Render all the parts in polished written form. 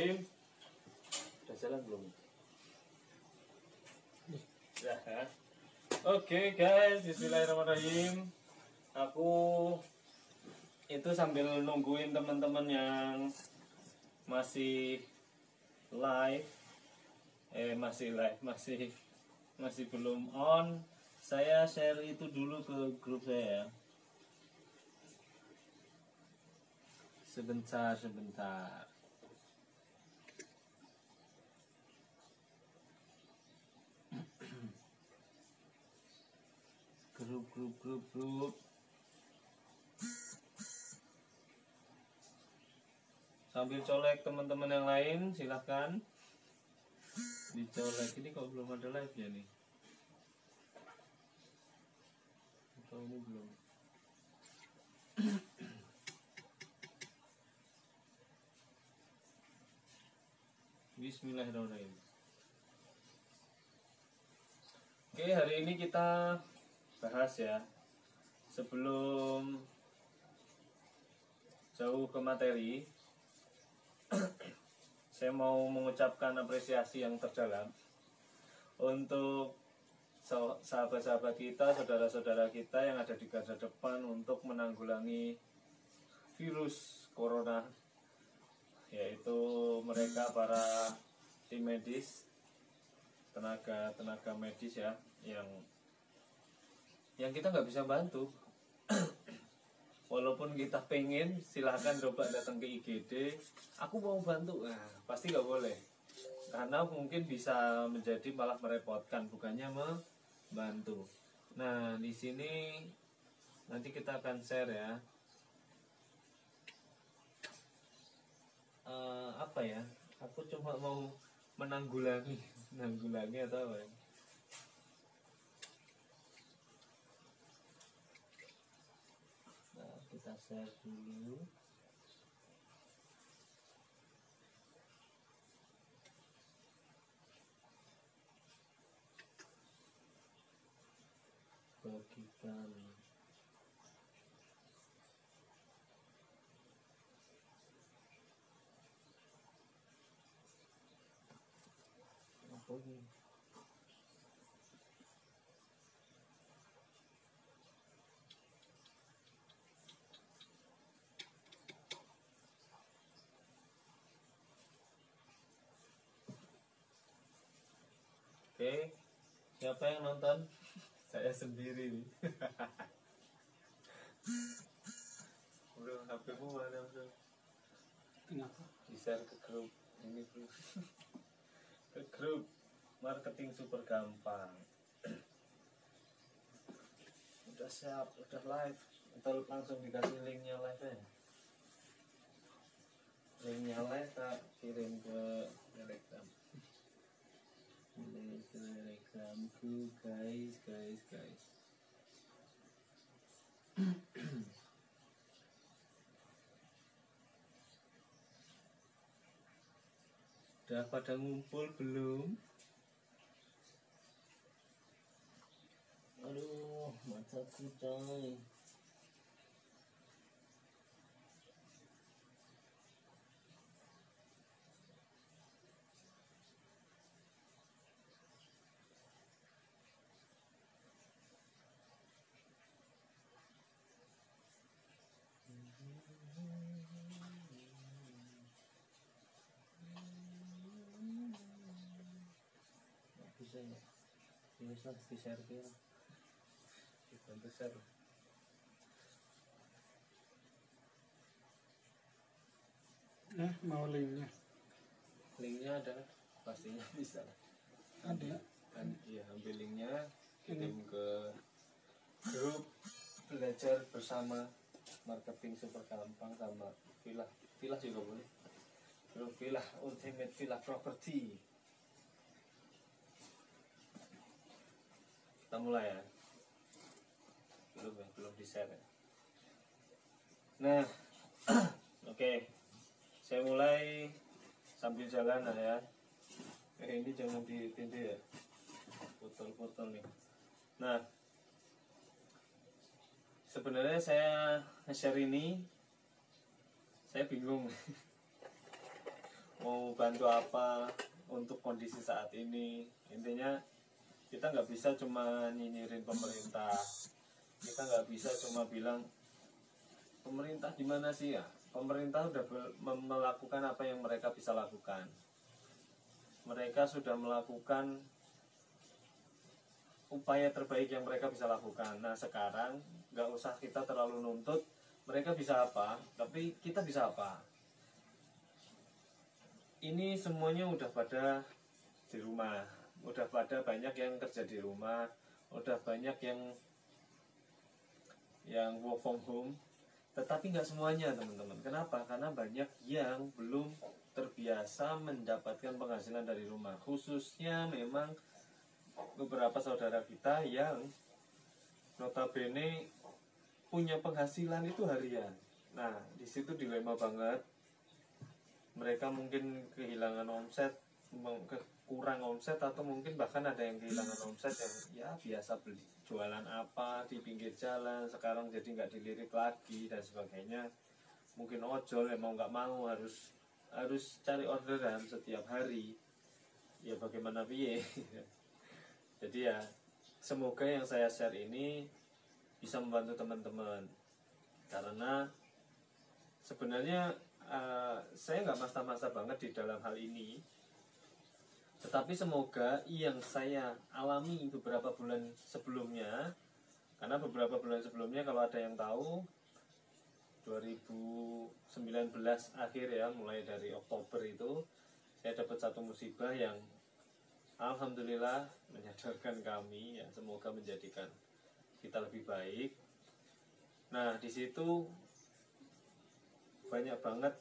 Bismillahirrahmanirrahim. Udah jalan belum? Ya. Oke guys, Bismillahirrahmanirrahim. Aku itu sambil nungguin teman-teman yang masih live, masih belum on. Saya share itu dulu ke grup saya. Sebentar. Grup. Sambil colek teman-teman yang lain, silahkan dicolek. Ini kok belum ada live ya nih? Atau ini belum? Bismillahirrahmanirrahim. Oke, hari ini kita bahas ya. Sebelum jauh ke materi, saya mau mengucapkan apresiasi yang terdalam untuk sahabat-sahabat kita, saudara-saudara kita yang ada di garda depan untuk menanggulangi virus corona, yaitu mereka para tim medis, tenaga medis ya, yang kita nggak bisa bantu. Walaupun kita pengen, silahkan coba datang ke IGD. Aku mau bantu, nah, pasti nggak boleh, karena mungkin bisa menjadi malah merepotkan, bukannya membantu. Nah, di sini nanti kita akan share ya. Apa ya? Aku cuma mau menanggulangi atau apa ya? Kita share dulu. Bagikan. Apa ini? Oke, siapa yang nonton? Saya sendiri nih. Bro, HP-mu mana bro? Kenapa? Di-share ke grup ini bro. Ke grup marketing super gampang. Udah siap, udah live. Atau langsung dikasih linknya live ya? Linknya live tak kirim ke Telegram. Telegramku guys. Udah pada ngumpul belum? Aduh, mataku coy. Bisa ya? Bisa di-share ya? Dibantu share. Mau linknya? Linknya ada, pastinya bisa. Ada. Kan iya, ambil linknya, kirim ke grup belajar bersama marketing super gampang sama Villa juga boleh. Grup Villa Ultimate Villa Property. Kita mulai ya. Belum di-share ya. Nah, oke. Saya mulai sambil jalan ya. Ini jangan ditindih ya. Botol-botol nih. Nah, sebenarnya saya nge-share ini, saya bingung mau bantu apa untuk kondisi saat ini. Intinya kita nggak bisa cuma nyinyirin pemerintah, kita nggak bisa cuma bilang pemerintah gimana sih ya. Pemerintah sudah melakukan apa yang mereka bisa lakukan. Mereka sudah melakukan upaya terbaik yang mereka bisa lakukan. Nah sekarang nggak usah kita terlalu nuntut mereka bisa apa, tapi kita bisa apa. Ini semuanya udah pada di rumah, udah pada banyak yang kerja di rumah, udah banyak yang work from home. Tetapi nggak semuanya teman-teman. Kenapa? Karena banyak yang belum terbiasa mendapatkan penghasilan dari rumah. Khususnya memang beberapa saudara kita yang notabene punya penghasilan itu harian. Nah, di situ dilema banget. Mereka mungkin kehilangan omset, kurang omset, atau mungkin bahkan ada yang kehilangan omset yang ya biasa beli jualan apa di pinggir jalan, sekarang jadi nggak dilirik lagi dan sebagainya. Mungkin ojol ya mau nggak mau harus cari orderan setiap hari. Ya bagaimana piye. Jadi ya semoga yang saya share ini bisa membantu teman-teman, karena sebenarnya saya nggak masa-masa banget di dalam hal ini, tetapi semoga yang saya alami beberapa bulan sebelumnya, karena beberapa bulan sebelumnya kalau ada yang tahu 2019 akhir ya, mulai dari Oktober itu saya dapat satu musibah yang alhamdulillah menyadarkan kami ya, semoga menjadikan kita lebih baik. Nah di situ banyak banget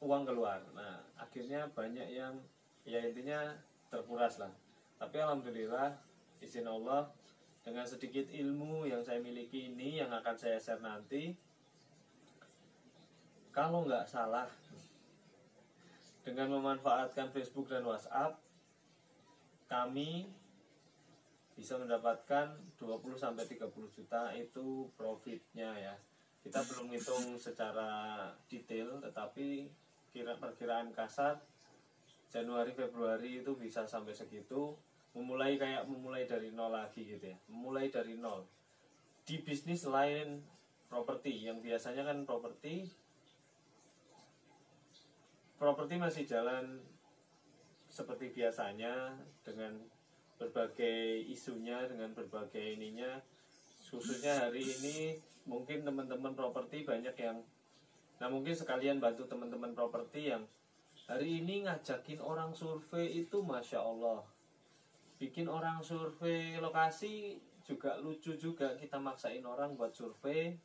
uang keluar. Nah akhirnya banyak yang ya intinya terkuras lah. Tapi alhamdulillah izin Allah dengan sedikit ilmu yang saya miliki ini yang akan saya share nanti, kalau nggak salah dengan memanfaatkan Facebook dan WhatsApp kami bisa mendapatkan 20-30 juta itu profitnya ya. Kita belum hitung secara detail, tetapi perkiraan kasar Januari Februari itu bisa sampai segitu. Memulai dari nol lagi gitu ya, memulai dari nol di bisnis lain properti yang biasanya kan properti masih jalan seperti biasanya dengan berbagai isunya, dengan berbagai ininya. Khususnya hari ini mungkin teman-teman properti banyak yang, nah mungkin sekalian bantu teman-teman properti yang hari ini ngajakin orang survei itu Masya Allah. Bikin orang survei lokasi juga lucu juga, kita maksain orang buat survei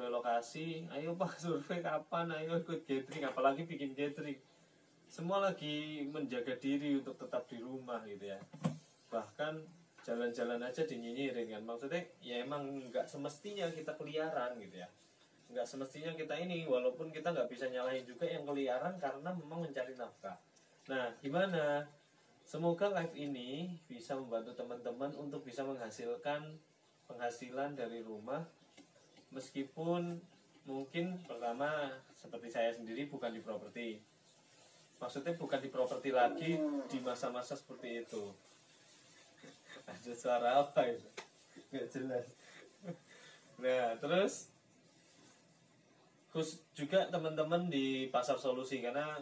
lokasi. Ayo Pak survei kapan, ayo ikut gathering, apalagi bikin gathering. Semua lagi menjaga diri untuk tetap di rumah gitu ya. Bahkan jalan-jalan aja dinyinyirin kan. Maksudnya ya emang nggak semestinya kita keliaran gitu ya. Nggak semestinya kita ini, walaupun kita nggak bisa nyalahin juga yang keliaran karena memang mencari nafkah. Nah gimana? Semoga live ini bisa membantu teman-teman untuk bisa menghasilkan penghasilan dari rumah. Meskipun mungkin pertama seperti saya sendiri bukan di properti. Maksudnya bukan di properti lagi di masa-masa seperti itu. Ada suara apa itu? Nggak jelas. Nah terus juga teman-teman di Pasar Solusi, karena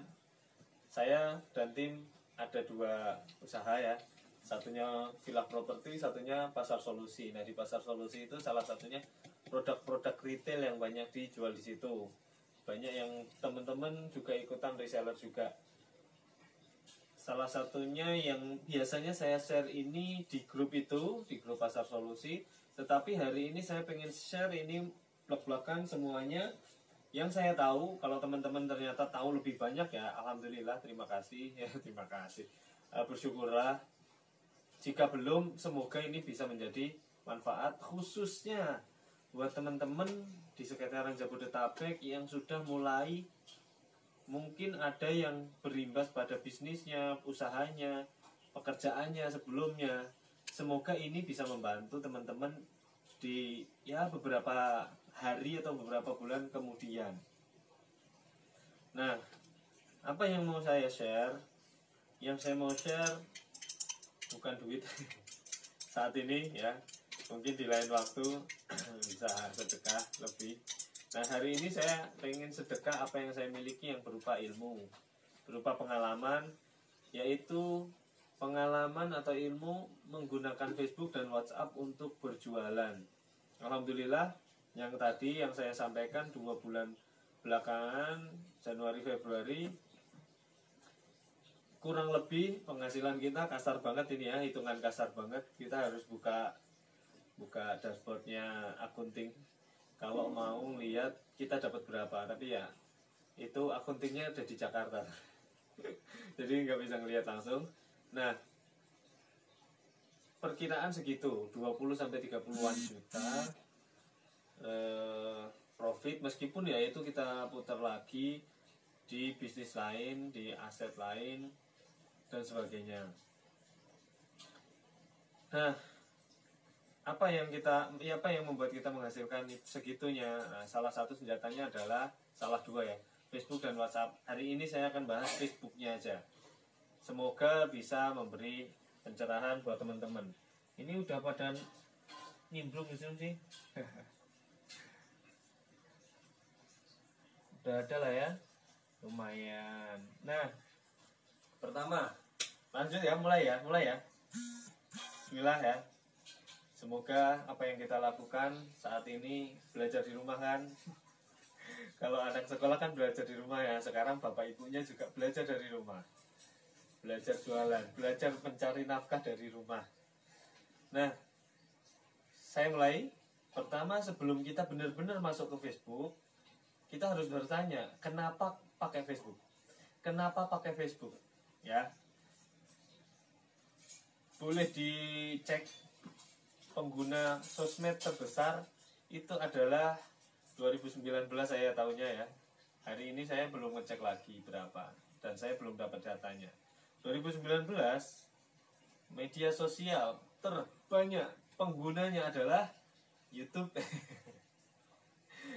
saya dan tim ada 2 usaha ya. Satunya Villa Property, satunya Pasar Solusi. Nah di Pasar Solusi itu salah satunya produk-produk retail yang banyak dijual di situ. Banyak yang teman-teman juga ikutan reseller juga. Salah satunya yang biasanya saya share ini di grup itu, di grup Pasar Solusi. Tetapi hari ini saya pengen share ini blok-blokan semuanya yang saya tahu. Kalau teman-teman ternyata tahu lebih banyak ya alhamdulillah, terima kasih ya, terima kasih, bersyukurlah. Jika belum, semoga ini bisa menjadi manfaat khususnya buat teman-teman di sekitaran Jabodetabek yang sudah mulai, mungkin ada yang berimbas pada bisnisnya, usahanya, pekerjaannya sebelumnya. Semoga ini bisa membantu teman-teman di ya beberapa hari atau beberapa bulan kemudian. Nah, Apa yang mau saya share? Yang saya mau share bukan duit saat ini ya, mungkin di lain waktu bisa sedekah lebih. Nah, hari ini saya pengen sedekah apa yang saya miliki yang berupa ilmu, berupa pengalaman, yaitu pengalaman atau ilmu menggunakan Facebook dan WhatsApp untuk berjualan. Alhamdulillah, yang tadi yang saya sampaikan 2 bulan belakangan, Januari Februari, kurang lebih penghasilan kita kasar banget ini ya, hitungan kasar banget. Kita harus buka dashboardnya akunting kalau mau lihat kita dapat berapa, tapi ya itu akuntingnya ada di Jakarta jadi nggak bisa ngelihat langsung. Nah, perkiraan segitu 20-30-an juta profit, meskipun ya itu kita putar lagi di bisnis lain, di aset lain dan sebagainya. Nah, apa yang membuat kita menghasilkan segitunya? Nah, salah satu senjatanya adalah, salah dua ya, Facebook dan WhatsApp. Hari ini saya akan bahas Facebooknya aja. Semoga bisa memberi pencerahan buat teman-teman. Ini udah pada nimbrung sih. Udah ada lah ya, lumayan. Nah, pertama, lanjut ya, mulai ya. Bismillah ya. Semoga apa yang kita lakukan saat ini, belajar di rumah kan. Kalau anak sekolah kan belajar di rumah ya. Sekarang bapak ibunya juga belajar dari rumah. Belajar jualan, belajar mencari nafkah dari rumah. Nah, saya mulai. Pertama, sebelum kita benar-benar masuk ke Facebook, kita harus bertanya, kenapa pakai Facebook? Kenapa pakai Facebook? Ya. Boleh dicek, pengguna sosmed terbesar itu adalah 2019 saya tahunya ya. Hari ini saya belum ngecek lagi berapa dan saya belum dapat datanya. 2019 media sosial terbanyak penggunanya adalah YouTube.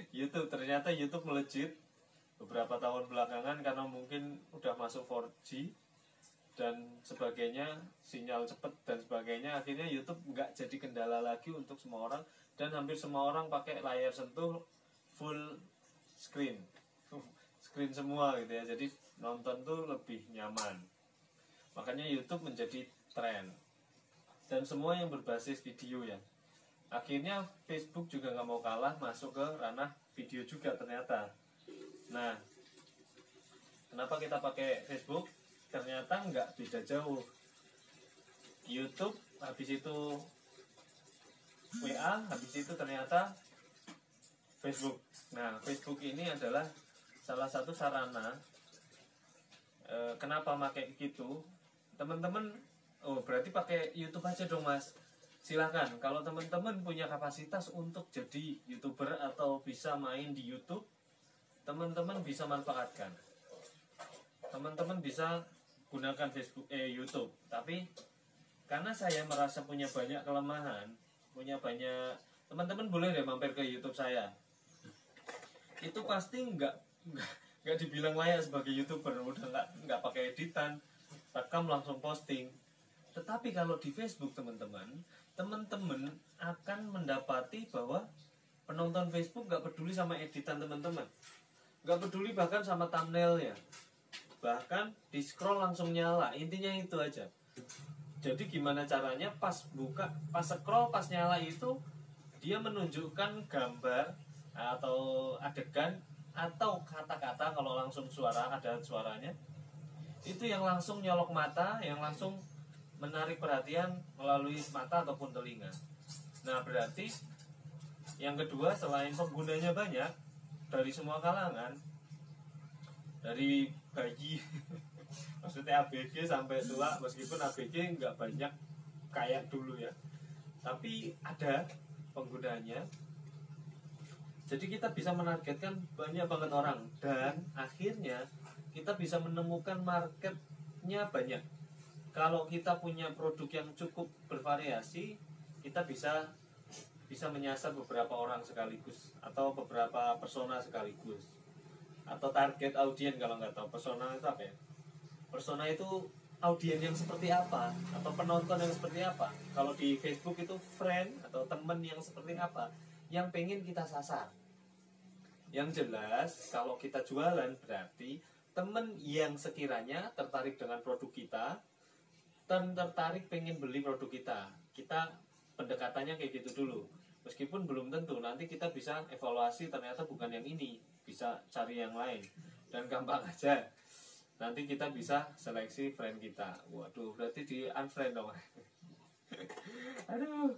YouTube, ternyata YouTube melejit beberapa tahun belakangan karena mungkin udah masuk 4G dan sebagainya, sinyal cepat dan sebagainya. Akhirnya YouTube nggak jadi kendala lagi untuk semua orang, dan hampir semua orang pakai layar sentuh full screen semua gitu ya. Jadi nonton tuh lebih nyaman. Makanya YouTube menjadi tren, dan semua yang berbasis video ya. Akhirnya Facebook juga nggak mau kalah, masuk ke ranah video juga ternyata. Nah, kenapa kita pakai Facebook? Ternyata nggak beda jauh. YouTube, habis itu WA, habis itu ternyata Facebook. Nah, Facebook ini adalah salah satu sarana. Kenapa pakai gitu? Teman-teman, oh berarti pakai YouTube aja dong mas. Silahkan, kalau teman-teman punya kapasitas untuk jadi YouTuber atau bisa main di YouTube, teman-teman bisa manfaatkan. Teman-teman bisa gunakan Facebook, YouTube. Tapi karena saya merasa punya banyak kelemahan, teman-teman boleh deh mampir ke YouTube saya. Itu pasti nggak dibilang layak sebagai YouTuber, udah nggak pakai editan, rekam langsung posting. Tetapi kalau di Facebook teman-teman akan mendapati bahwa penonton Facebook nggak peduli sama editan teman-teman, nggak peduli bahkan sama thumbnailnya, bahkan di scroll langsung nyala. Intinya itu aja. Jadi gimana caranya pas scroll, pas nyala itu dia menunjukkan gambar atau adegan atau kata-kata. Kalau langsung ada suaranya, itu yang langsung nyolok mata, yang langsung menarik perhatian melalui mata ataupun telinga. Nah, berarti yang kedua, selain penggunanya banyak dari semua kalangan, dari bayi maksudnya ABG sampai tua, meskipun ABG nggak banyak kayak dulu ya, tapi ada penggunanya. Jadi kita bisa menargetkan banyak banget orang, dan akhirnya kita bisa menemukan marketnya banyak. Kalau kita punya produk yang cukup bervariasi, kita bisa menyasar beberapa orang sekaligus atau beberapa persona sekaligus. atau target audiens. Kalau nggak tahu persona itu apa ya, persona itu audiens yang seperti apa atau penonton yang seperti apa. Kalau di Facebook itu friend atau temen yang seperti apa yang pengen kita sasar. Yang jelas kalau kita jualan berarti temen yang sekiranya tertarik dengan produk kita dan tertarik pengen beli produk kita. Kita pendekatannya kayak gitu dulu. Meskipun belum tentu, nanti kita bisa evaluasi ternyata bukan yang ini, bisa cari yang lain. Dan gampang aja, nanti kita bisa seleksi friend kita. Waduh, berarti di unfriend dong. Aduh,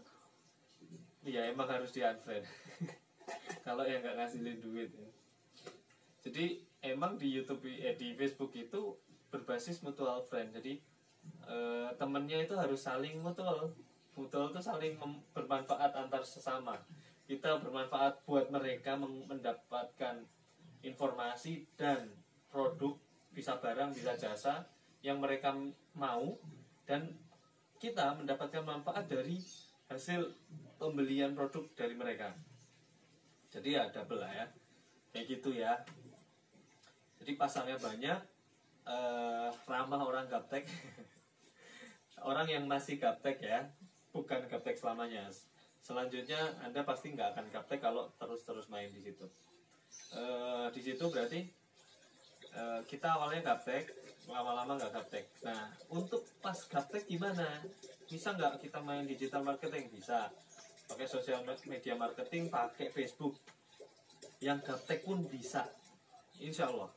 iya emang harus di unfriend. Kalau yang nggak ngasilin duit ya. Jadi emang di YouTube, di Facebook itu berbasis mutual friend. Jadi temennya itu harus saling mutual. Mutual itu saling bermanfaat antar sesama. Kita bermanfaat buat mereka mendapatkan informasi dan produk, bisa barang, bisa jasa yang mereka mau, dan kita mendapatkan manfaat dari hasil pembelian produk dari mereka. Jadi ya double lah ya, kayak gitu ya. Jadi pasarnya banyak, ramah orang gaptek. Orang yang masih gaptek ya, bukan gaptek selamanya. Selanjutnya Anda pasti nggak akan gaptek kalau terus-terus main di situ. Di situ berarti kita awalnya gaptek, lama-lama nggak gaptek. Nah, untuk pas gaptek gimana? Bisa nggak kita main digital marketing? Bisa. Pakai sosial media marketing, pakai Facebook. Yang gaptek pun bisa, insya Allah.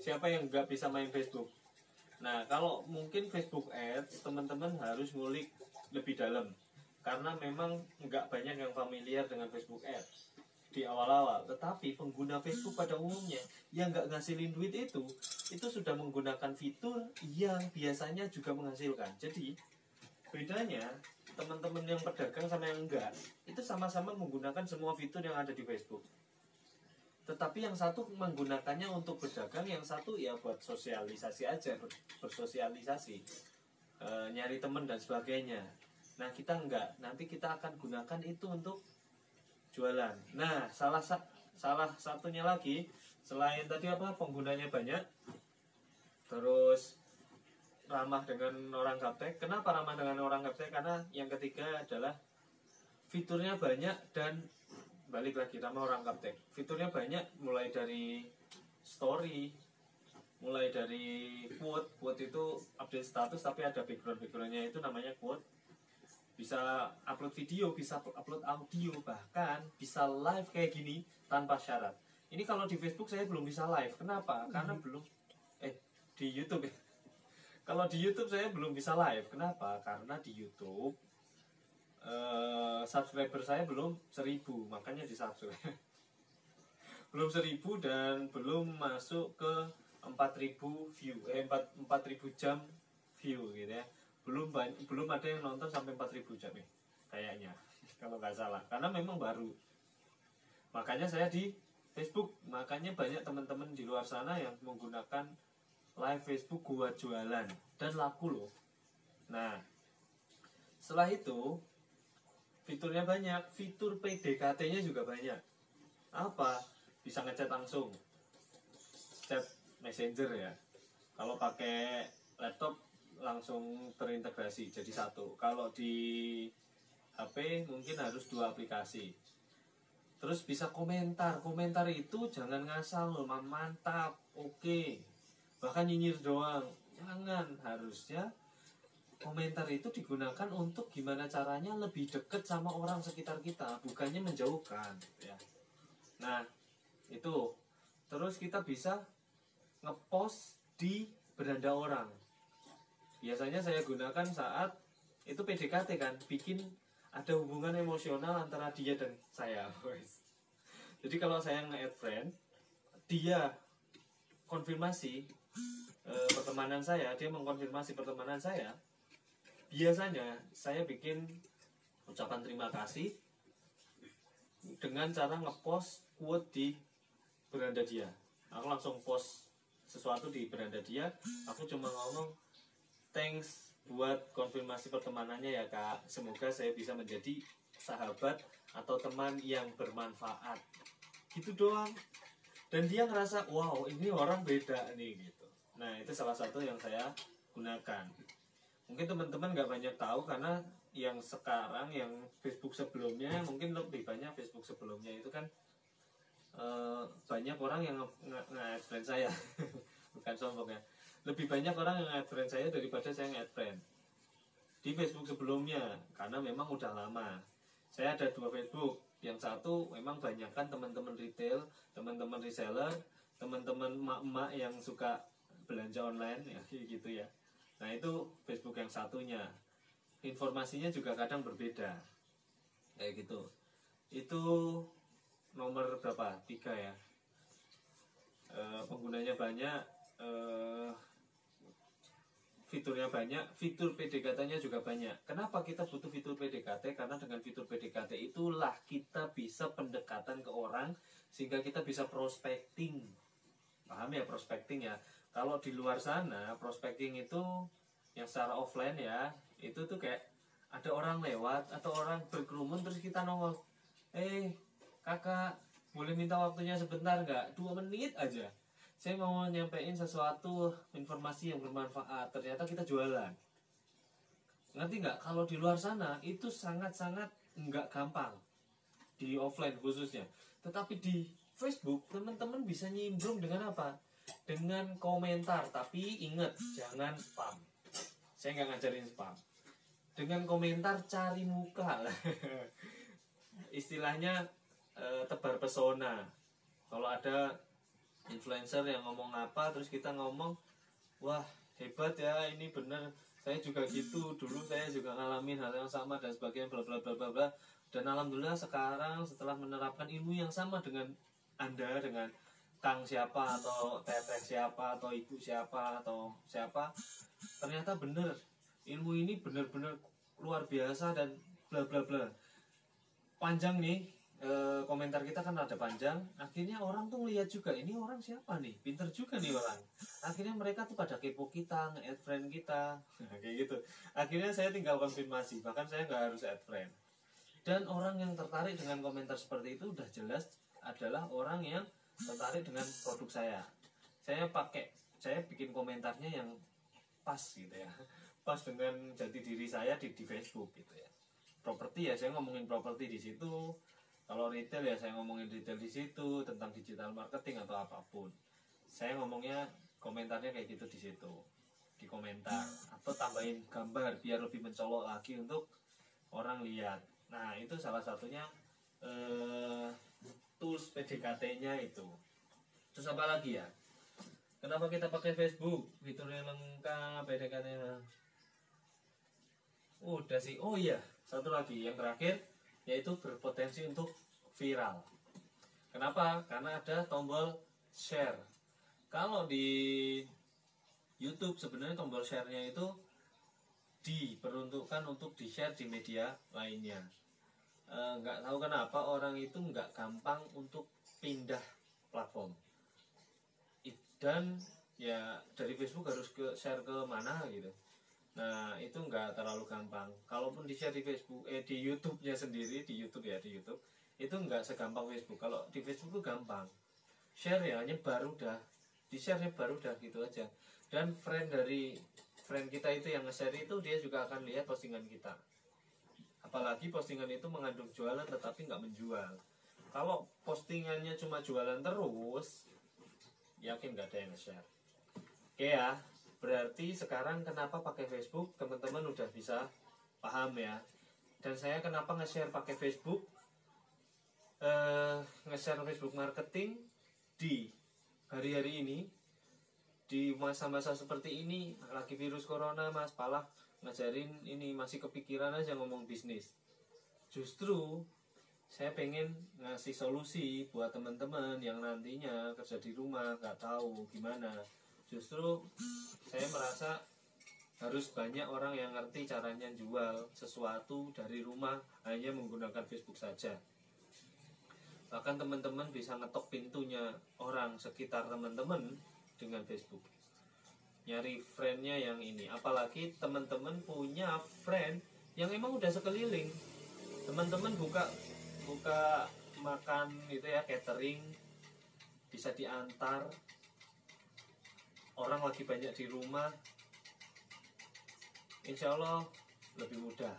Siapa yang nggak bisa main Facebook? Nah, kalau mungkin Facebook Ads, teman-teman harus ngulik lebih dalam, karena memang nggak banyak yang familiar dengan Facebook Ads di awal-awal. Tetapi pengguna Facebook pada umumnya yang nggak ngasilin duit itu sudah menggunakan fitur yang biasanya juga menghasilkan. Jadi bedanya teman-teman yang pedagang sama yang enggak itu sama-sama menggunakan semua fitur yang ada di Facebook. Tetapi yang satu menggunakannya untuk berdagang, yang satu ya buat sosialisasi aja, bersosialisasi, nyari teman dan sebagainya. Nah kita enggak, nanti kita akan gunakan itu untuk jualan. Nah salah satunya lagi, selain tadi apa, penggunanya banyak, terus ramah dengan orang gaptek. Kenapa ramah dengan orang gaptek? Karena yang ketiga adalah fiturnya banyak dan balik lagi ramah orang gaptek. Fiturnya banyak, mulai dari story, mulai dari quote itu update status tapi ada backgroundnya, itu namanya quote. Bisa upload video, bisa upload audio, bahkan bisa live kayak gini tanpa syarat. Ini kalau di Facebook saya belum bisa live. Kenapa? Karena belum di YouTube ya. Kalau di YouTube saya belum bisa live. Kenapa? Karena di YouTube subscriber saya belum 1000, makanya di subscribe. Belum 1000 dan belum masuk ke 4000 view, 4000 jam view gitu ya. Belum ada yang nonton sampai 4000 jam nih kayaknya, kalau nggak salah, karena memang baru. Makanya saya di Facebook, makanya banyak teman-teman di luar sana yang menggunakan live Facebook buat jualan dan laku loh. Nah setelah itu fiturnya banyak, fitur PDKT-nya juga banyak. Apa? Bisa ngechat langsung, chat messenger ya. Kalau pakai laptop langsung terintegrasi jadi satu. Kalau di HP mungkin harus 2 aplikasi. Terus bisa komentar. Komentar itu jangan ngasal loh, mantap, oke. Bahkan nyinyir doang. Jangan, harusnya komentar itu digunakan untuk gimana caranya lebih deket sama orang sekitar kita, bukannya menjauhkan ya. Nah itu, terus kita bisa ngepost di beranda orang. Biasanya saya gunakan saat itu PDKT kan, bikin ada hubungan emosional antara dia dan saya. Jadi kalau saya nge-add friend, dia konfirmasi pertemanan saya, dia mengkonfirmasi pertemanan saya. Biasanya saya bikin ucapan terima kasih dengan cara ngepost quote di beranda dia. Aku langsung post sesuatu di beranda dia. Aku cuma ngomong, thanks buat konfirmasi pertemanannya ya kak. Semoga saya bisa menjadi sahabat atau teman yang bermanfaat. Gitu doang. dan dia ngerasa wow ini orang beda nih gitu. Nah itu salah satu yang saya gunakan. Mungkin teman-teman nggak banyak tahu karena yang sekarang yang Facebook sebelumnya mungkin lebih banyak. Facebook sebelumnya itu kan banyak orang yang nge-add friend saya bukan sombong ya, lebih banyak orang yang add friend saya daripada saya nge-add friend di Facebook sebelumnya karena memang udah lama. Saya ada 2 Facebook, yang satu memang banyakkan teman-teman retail, teman-teman reseller, teman-teman emak-emak yang suka belanja online ya gitu ya. Nah itu Facebook yang satunya, informasinya juga kadang berbeda kayak gitu. Itu nomor berapa? 3 ya. Penggunanya banyak, fiturnya banyak, fitur PDKT-nya juga banyak. Kenapa kita butuh fitur PDKT? Karena dengan fitur PDKT itulah kita bisa pendekatan ke orang sehingga kita bisa prospecting. Paham ya prospecting ya? Kalau di luar sana prospecting itu yang secara offline ya, itu tuh kayak ada orang lewat atau orang berkerumun terus kita nongol, kakak boleh minta waktunya sebentar nggak? 2 menit aja, saya mau nyampein sesuatu informasi yang bermanfaat. Ternyata kita jualan. Ngerti nggak? Kalau di luar sana itu sangat-sangat nggak gampang di offline khususnya. Tetapi di Facebook teman-teman bisa nyimbrung dengan apa? Dengan komentar. Tapi ingat jangan spam. Saya nggak ngajarin spam. Dengan komentar cari muka lah. Istilahnya tebar pesona. Kalau ada influencer yang ngomong apa terus kita ngomong, wah hebat ya, ini bener, saya juga gitu, dulu saya juga ngalamin hal yang sama dan sebagainya bla bla bla bla bla. Dan alhamdulillah sekarang setelah menerapkan ilmu yang sama dengan Anda, dengan Kang siapa atau teteh siapa atau ibu siapa atau siapa, ternyata bener ilmu ini bener-bener luar biasa dan bla bla bla. Panjang nih, komentar kita kan ada panjang. Akhirnya orang tuh ngeliat juga, ini orang siapa nih, pinter juga nih orang. Akhirnya mereka tuh pada kepo kita, nge-add friend kita kayak gitu. Akhirnya saya tinggal konfirmasi, bahkan saya nggak harus add friend. Dan orang yang tertarik dengan komentar seperti itu udah jelas adalah orang yang tertarik dengan produk saya. Saya bikin komentarnya yang pas gitu ya, pas dengan jati diri saya di Facebook gitu ya. Properti ya saya ngomongin properti di situ. Kalau retail ya saya ngomongin retail di situ, tentang digital marketing atau apapun. Saya ngomongnya komentarnya kayak gitu di situ, di komentar, atau tambahin gambar biar lebih mencolok lagi untuk orang lihat. Nah itu salah satunya tools PDKT-nya itu. Terus apa lagi ya? Kenapa kita pakai Facebook? Fiturnya lengkap, PDKT-nya udah sih. Oh iya, satu lagi yang terakhir, yaitu berpotensi untuk viral. Kenapa? Karena ada tombol share. Kalau di YouTube sebenarnya tombol share-nya itu diperuntukkan untuk di-share di media lainnya. Nggak tahu kenapa orang itu nggak gampang untuk pindah platform. Dan ya dari Facebook harus ke share ke mana gitu. Nah itu nggak terlalu gampang. Kalaupun di share di Facebook, di YouTube-nya sendiri, di YouTube itu nggak segampang Facebook. Kalau di Facebook itu gampang. Share ya nyebar udah, di share nyebar udah gitu aja. Dan friend kita itu yang nge-share itu dia juga akan lihat postingan kita. Apalagi postingan itu mengandung jualan tetapi nggak menjual. Kalau postingannya cuma jualan terus, yakin nggak ada yang nge-share. Oke ya. Berarti sekarang kenapa pakai Facebook teman-teman udah bisa paham ya. Dan saya kenapa nge-share pakai Facebook, nge-share Facebook marketing di hari-hari ini, di masa-masa seperti ini, lagi virus corona mas, palah ngajarin ini masih kepikiran aja ngomong bisnis. Justru saya pengen ngasih solusi buat teman-teman yang nantinya kerja di rumah nggak tahu gimana. Justru saya merasa harus banyak orang yang ngerti caranya jual sesuatu dari rumah hanya menggunakan Facebook saja. Bahkan teman-teman bisa ngetok pintunya orang sekitar teman-teman dengan Facebook. Nyari friendnya yang ini. Apalagi teman-teman punya friend yang emang udah sekeliling. Teman-teman buka makan gitu ya, catering. bisa diantar, orang lagi banyak di rumah, insya Allah lebih mudah.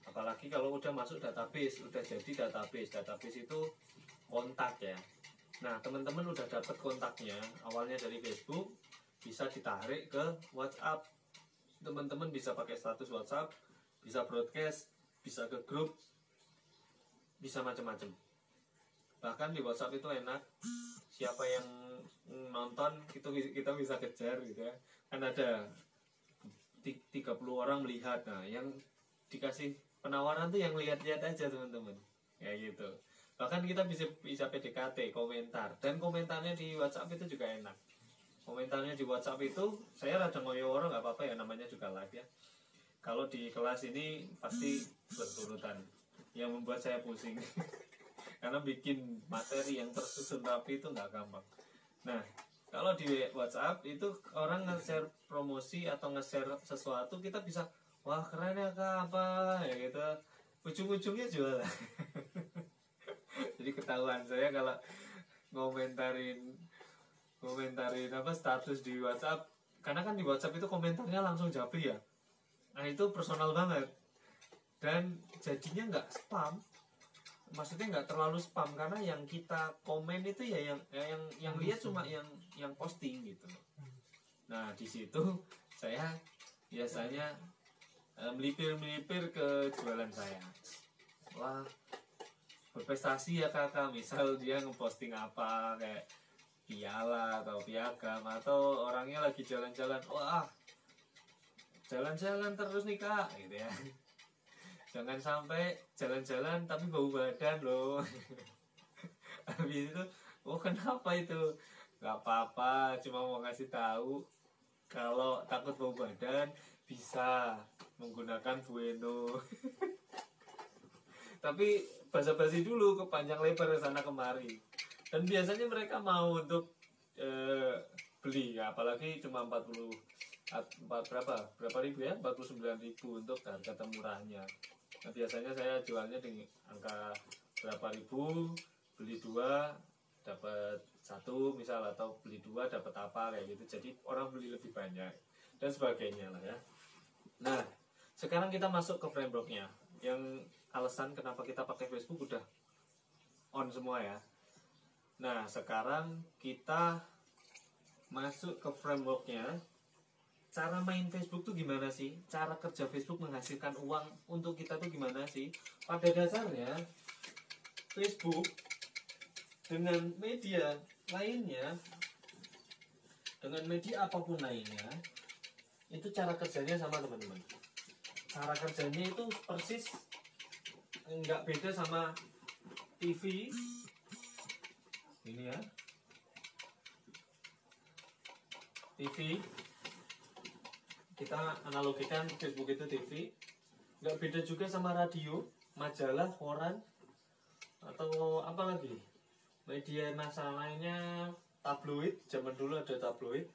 Apalagi kalau udah masuk database, udah jadi database itu kontak ya. Nah teman-teman udah dapat kontaknya awalnya dari Facebook, bisa ditarik ke WhatsApp. Teman-teman bisa pakai status WhatsApp, bisa broadcast, bisa ke grup, bisa macam-macam. Bahkan di WhatsApp itu enak, siapa yang nonton itu kita bisa kejar gitu ya. Kan ada 30 orang melihat, nah yang dikasih penawaran tuh yang lihat-lihat aja teman-teman, kayak gitu. Bahkan kita bisa PDKT, komentar, dan komentarnya di WhatsApp itu juga enak. Komentarnya di WhatsApp itu saya rada ngoyo orang nggak apa-apa ya, namanya juga live ya. Kalau di kelas ini pasti berturutan, yang membuat saya pusing karena bikin materi yang tersusun rapi itu nggak gampang. Nah kalau di WhatsApp itu orang nge-share promosi atau nge-share sesuatu, kita bisa wah keren ya kak apa ya gitu, ujung-ujungnya jualan. Jadi ketahuan saya kalau ngomentarin apa status di WhatsApp, karena kan di WhatsApp itu komentarnya langsung japri ya. Nah itu personal banget dan jadinya nggak spam, maksudnya nggak terlalu spam, karena yang kita komen itu ya yang lihat cuma yang posting gitu. Nah di situ saya biasanya melipir ke jualan saya. Wah berprestasi ya kakak, misal dia ngeposting apa kayak piala atau piagam, atau orangnya lagi jalan-jalan, wah jalan-jalan terus nih kak gitu ya. Jangan sampai jalan-jalan tapi bau badan loh. Habis itu oh kenapa itu, nggak apa-apa, cuma mau ngasih tahu kalau takut bau badan bisa menggunakan Bueno. Tapi basa-basi dulu ke panjang lebar ke sana kemari, dan biasanya mereka mau untuk beli ya, apalagi cuma 40 berapa ribu ya, 49.000 untuk harga termurahnya. Nah biasanya saya jualnya di angka berapa ribu, beli 2 dapat 1 misal, atau beli 2 dapat apa kayak gitu, jadi orang beli lebih banyak dan sebagainya lah ya. Nah sekarang kita masuk ke frameworknya, yang alasan kenapa kita pakai Facebook udah on semua ya. Nah sekarang kita masuk ke frameworknya. Cara main Facebook tuh gimana sih? Cara kerja Facebook menghasilkan uang untuk kita tuh gimana sih? Pada dasarnya Facebook dengan media lainnya, dengan media apapun lainnya, itu cara kerjanya sama teman-teman. Cara kerjanya itu persis nggak beda sama TV ini ya. TV kita analogikan Facebook itu TV, nggak beda juga sama radio, majalah, koran, atau apa lagi media massa lainnya, tabloid. Zaman dulu ada tabloid.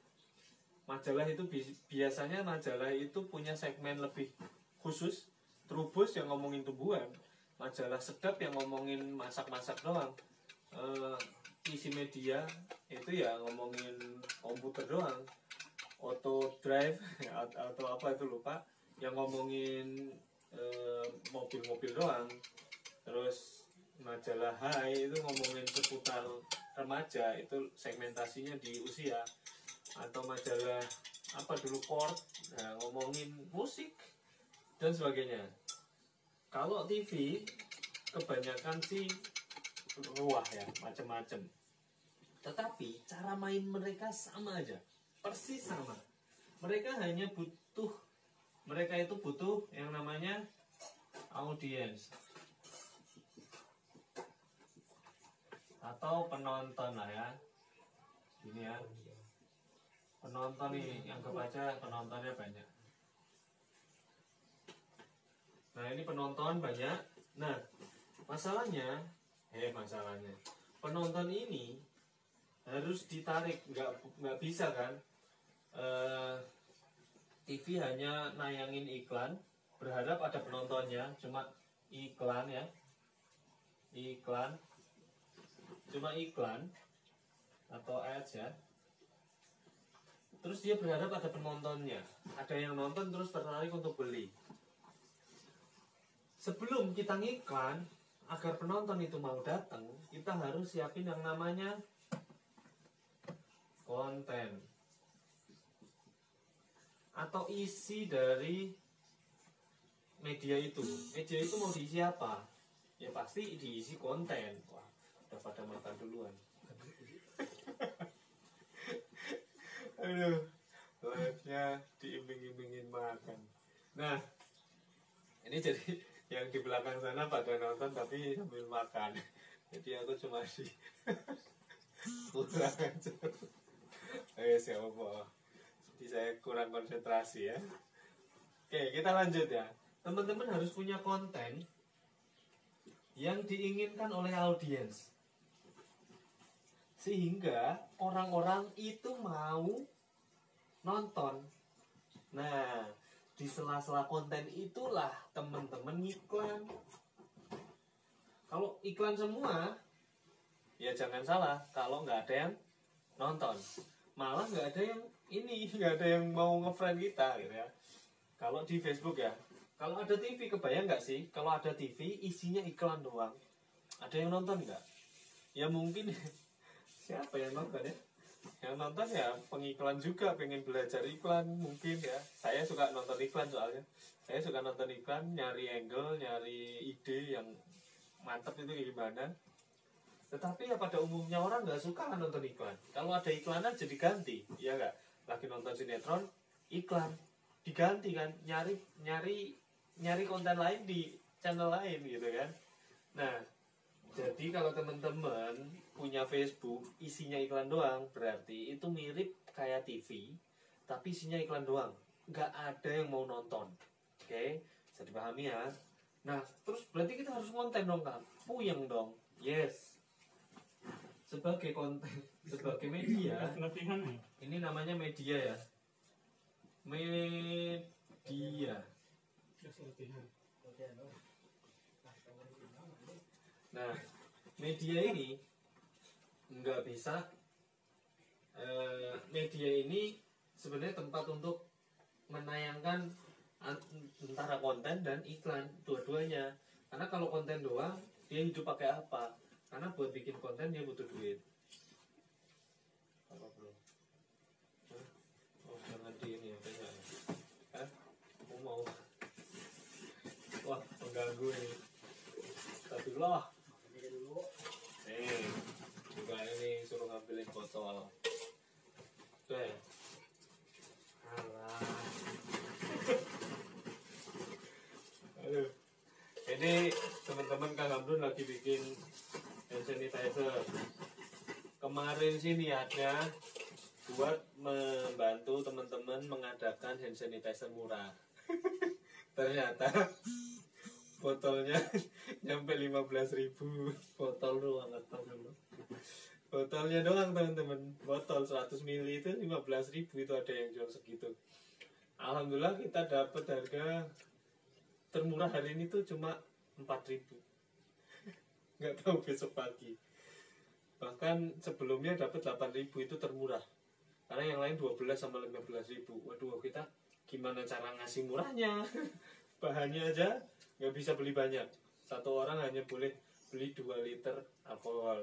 Majalah itu biasanya majalah itu punya segmen lebih khusus. Trubus yang ngomongin tumbuhan, majalah Sedap yang ngomongin masak-masak doang, isi media itu ya ngomongin komputer doang, Auto Drive atau apa itu lupa, yang ngomongin mobil-mobil doang. Terus majalah Hai itu ngomongin seputar remaja, itu segmentasinya di usia. Atau majalah apa dulu Port, nah, ngomongin musik dan sebagainya. Kalau TV kebanyakan sih ruah ya, macam-macam. Tetapi cara main mereka sama aja, persis sama. Mereka itu butuh yang namanya audiens atau penonton lah ya. Ini ya, penonton nih yang kebaca, penontonnya banyak. Nah ini penonton banyak. Nah masalahnya penonton ini harus ditarik, nggak bisa kan. TV hanya nayangin iklan, berharap ada penontonnya, cuma iklan ya, cuma iklan. atau ads ya. Terus dia berharap ada penontonnya, ada yang nonton terus tertarik untuk beli. Sebelum kita ngiklan, agar penonton itu mau datang, kita harus siapin yang namanya konten atau isi dari media itu. Media itu mau diisi apa? Ya pasti diisi konten. Wah, udah pada makan duluan. Aduh, live-nya diimbing-imbingin makan. Nah, ini jadi yang di belakang sana pada nonton tapi sambil makan. Jadi aku cuma di kurang aja. Siapa apa? Jadi saya kurang konsentrasi ya. Oke, kita lanjut ya. Teman-teman harus punya konten yang diinginkan oleh audiens, sehingga orang-orang itu mau nonton. Nah, di sela-sela konten itulah teman-teman iklan. Kalau iklan semua, ya jangan salah, kalau nggak ada yang nonton, malah nggak ada yang nggak ada yang mau nge-friend kita gitu ya. Kalau di Facebook ya, kalau ada TV, kebayang nggak sih kalau ada TV isinya iklan doang, ada yang nonton nggak? Ya mungkin siapa yang nonton ya? Yang nonton ya pengiklan juga, pengen belajar iklan mungkin ya. Saya suka nonton iklan soalnya. Saya suka nonton iklan, nyari angle, nyari ide yang mantap itu gimana. Tetapi ya pada umumnya orang nggak suka nonton iklan. Kalau ada iklanan jadi ganti, ya nggak? Lagi nonton sinetron, iklan diganti kan, nyari konten lain di channel lain gitu kan. Nah, jadi kalau teman-teman punya Facebook isinya iklan doang, berarti itu mirip kayak TV tapi isinya iklan doang, nggak ada yang mau nonton. Oke, bisa dipahami ya. Nah, terus berarti kita harus konten dong kan, puyeng dong. Yes, sebagai konten, sebagai media, ini namanya media ya, media. Nah, media ini nggak bisa, media ini sebenarnya tempat untuk menayangkan antara konten dan iklan, dua-duanya. Karena kalau konten doang, dia hidup pakai apa? Karena buat bikin konten dia butuh duit. Apa bro? Oh, jangan di ini ya, aku mau. Wah, mengganggu ini. Astagfirullah. Juga ini suruh ngambilin botol. Oke. Alah. Aduh. Ini teman-teman Kang Hamdun lagi bikin hand sanitizer. Kemarin sih niatnya buat membantu teman-teman mengadakan hand sanitizer murah. Ternyata botolnya nyampe 15.000 botol doang, atau dulu botolnya doang teman-teman. Botol 100 ml itu 15.000, itu ada yang jual segitu. Alhamdulillah kita dapat harga termurah hari ini tuh cuma 4.000. Nggak tahu besok pagi. Bahkan sebelumnya dapat 8.000, itu termurah. Karena yang lain 12 sama 15.000. Waduh, kita gimana cara ngasih murahnya? Bahannya aja nggak bisa beli banyak. Satu orang hanya boleh beli 2 liter alkohol.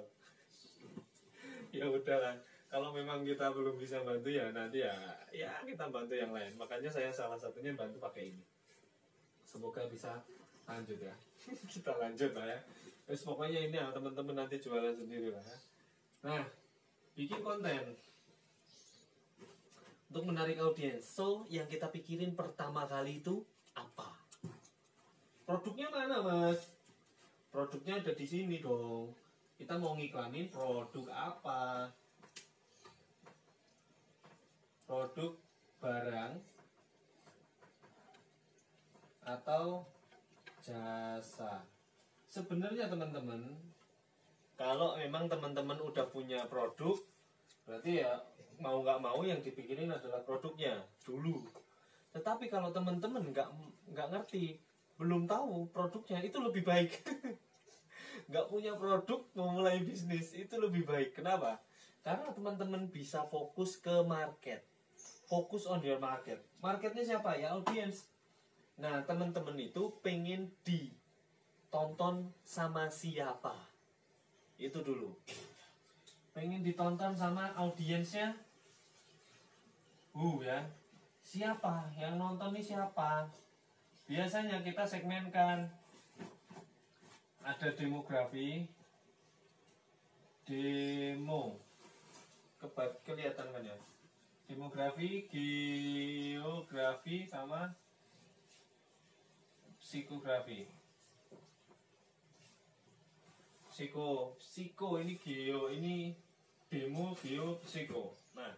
Ya udahlah, kalau memang kita belum bisa bantu ya nanti ya kita bantu yang lain. Makanya saya salah satunya bantu pakai ini. Semoga bisa lanjut ya. Kita lanjut lah ya. Terus pokoknya ini ya teman-teman nanti jualan sendiri lah ya. Nah, bikin konten untuk menarik audiens. So, yang kita pikirin pertama kali itu apa? Produknya mana, Mas? Produknya ada di sini dong. Kita mau ngiklanin produk apa? Produk barang atau jasa. Sebenarnya teman-teman, kalau memang teman-teman udah punya produk, berarti ya mau nggak mau yang dipikirin adalah produknya dulu. Tetapi kalau teman-teman nggak ngerti, belum tahu produknya, itu lebih baik. Nggak punya produk mau mulai bisnis itu lebih baik. Kenapa? Karena teman-teman bisa fokus ke market. Fokus on your market. Marketnya siapa? Ya audience. Nah, teman-teman itu pengen ditonton sama siapa? Itu dulu. Pengen ditonton sama audiensnya. Ya. Siapa? Yang nonton ini siapa? Biasanya kita segmenkan. Ada demografi. Kelihatan kan ya? Demografi, geografi, sama psikografi. Psiko ini geo, ini demo, geo, psiko. Nah,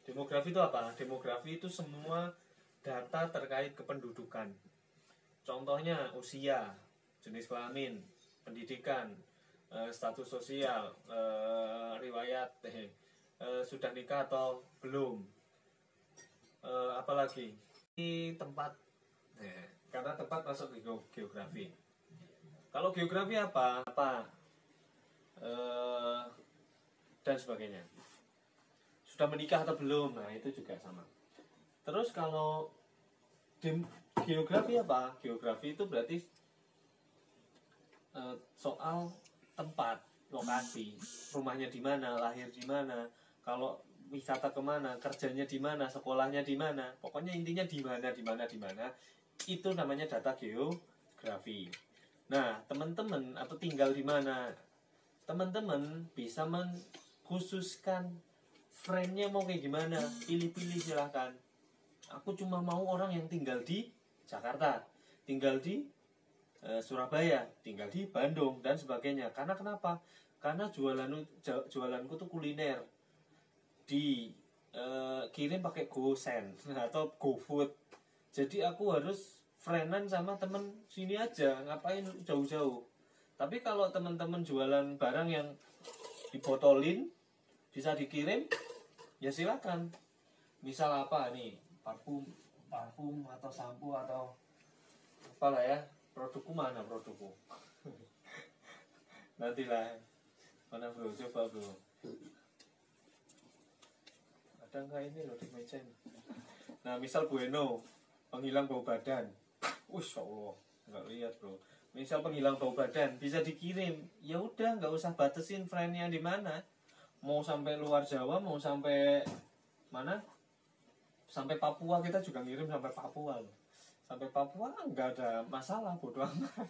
demografi itu apa? Demografi itu semua data terkait kependudukan. Contohnya usia, jenis kelamin, pendidikan, status sosial, riwayat, sudah nikah atau belum, apalagi di tempat, karena tempat masuk ke geografi. Kalau geografi apa dan sebagainya, sudah menikah atau belum, nah itu juga sama. Terus kalau geografi apa? Geografi itu berarti soal tempat, lokasi, rumahnya di mana, lahir di mana, kalau wisata kemana, kerjanya di mana, sekolahnya di mana, pokoknya intinya di mana, itu namanya data geografi. Nah, teman-teman atau tinggal di mana, teman-teman bisa mengkhususkan friend-nya mau kayak gimana, pilih-pilih silahkan. Aku cuma mau orang yang tinggal di Jakarta, tinggal di Surabaya, tinggal di Bandung dan sebagainya. Karena kenapa? Karena jualanku tuh kuliner, kirim pakai GoSend atau GoFood. Jadi aku harus friendan sama temen sini aja, ngapain jauh-jauh. Tapi kalau teman-teman jualan barang yang dibotolin, bisa dikirim, ya silakan. Misal apa nih, parfum atau sampo atau apalah ya. Produkku mana produkku? Nantilah. Mana bro? Coba bro. Ada nggak ini loh di meja ini? Nah, misal Bueno, penghilang bau badan. Allah, nggak lihat bro. Misal penghilang bau badan bisa dikirim. Ya udah, nggak usah batasin friendnya di mana. Mau sampai luar Jawa, mau sampai mana? Sampai Papua, kita juga ngirim sampai Papua loh. Sampai Papua nggak ada masalah, bodo amat.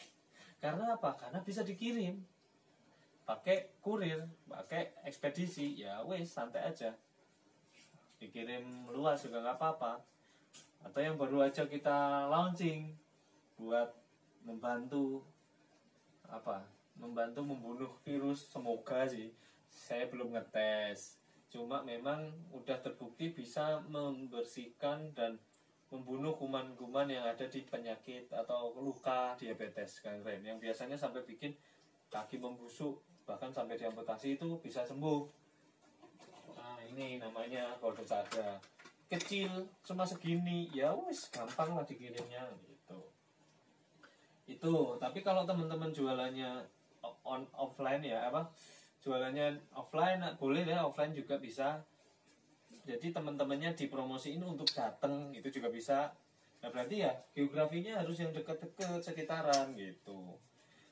Karena apa? Karena bisa dikirim pakai kurir, pakai ekspedisi, ya wes santai aja. Dikirim luas juga nggak apa-apa. Atau yang baru aja kita launching buat membantu membunuh virus, semoga sih. Saya belum ngetes. Cuma memang udah terbukti bisa membersihkan dan membunuh kuman-kuman yang ada di penyakit atau luka diabetes gangren yang biasanya sampai bikin kaki membusuk, bahkan sampai diamputasi, itu bisa sembuh. Nah, ini namanya Gordosada. Kecil cuma segini, ya wes gampang lah dikirimnya gitu. Itu, tapi kalau teman-teman jualannya offline ya jualannya offline boleh ya, offline juga bisa. Jadi teman-temannya dipromosiin untuk datang, itu juga bisa. Nah berarti ya geografinya harus yang deket-deket sekitaran gitu.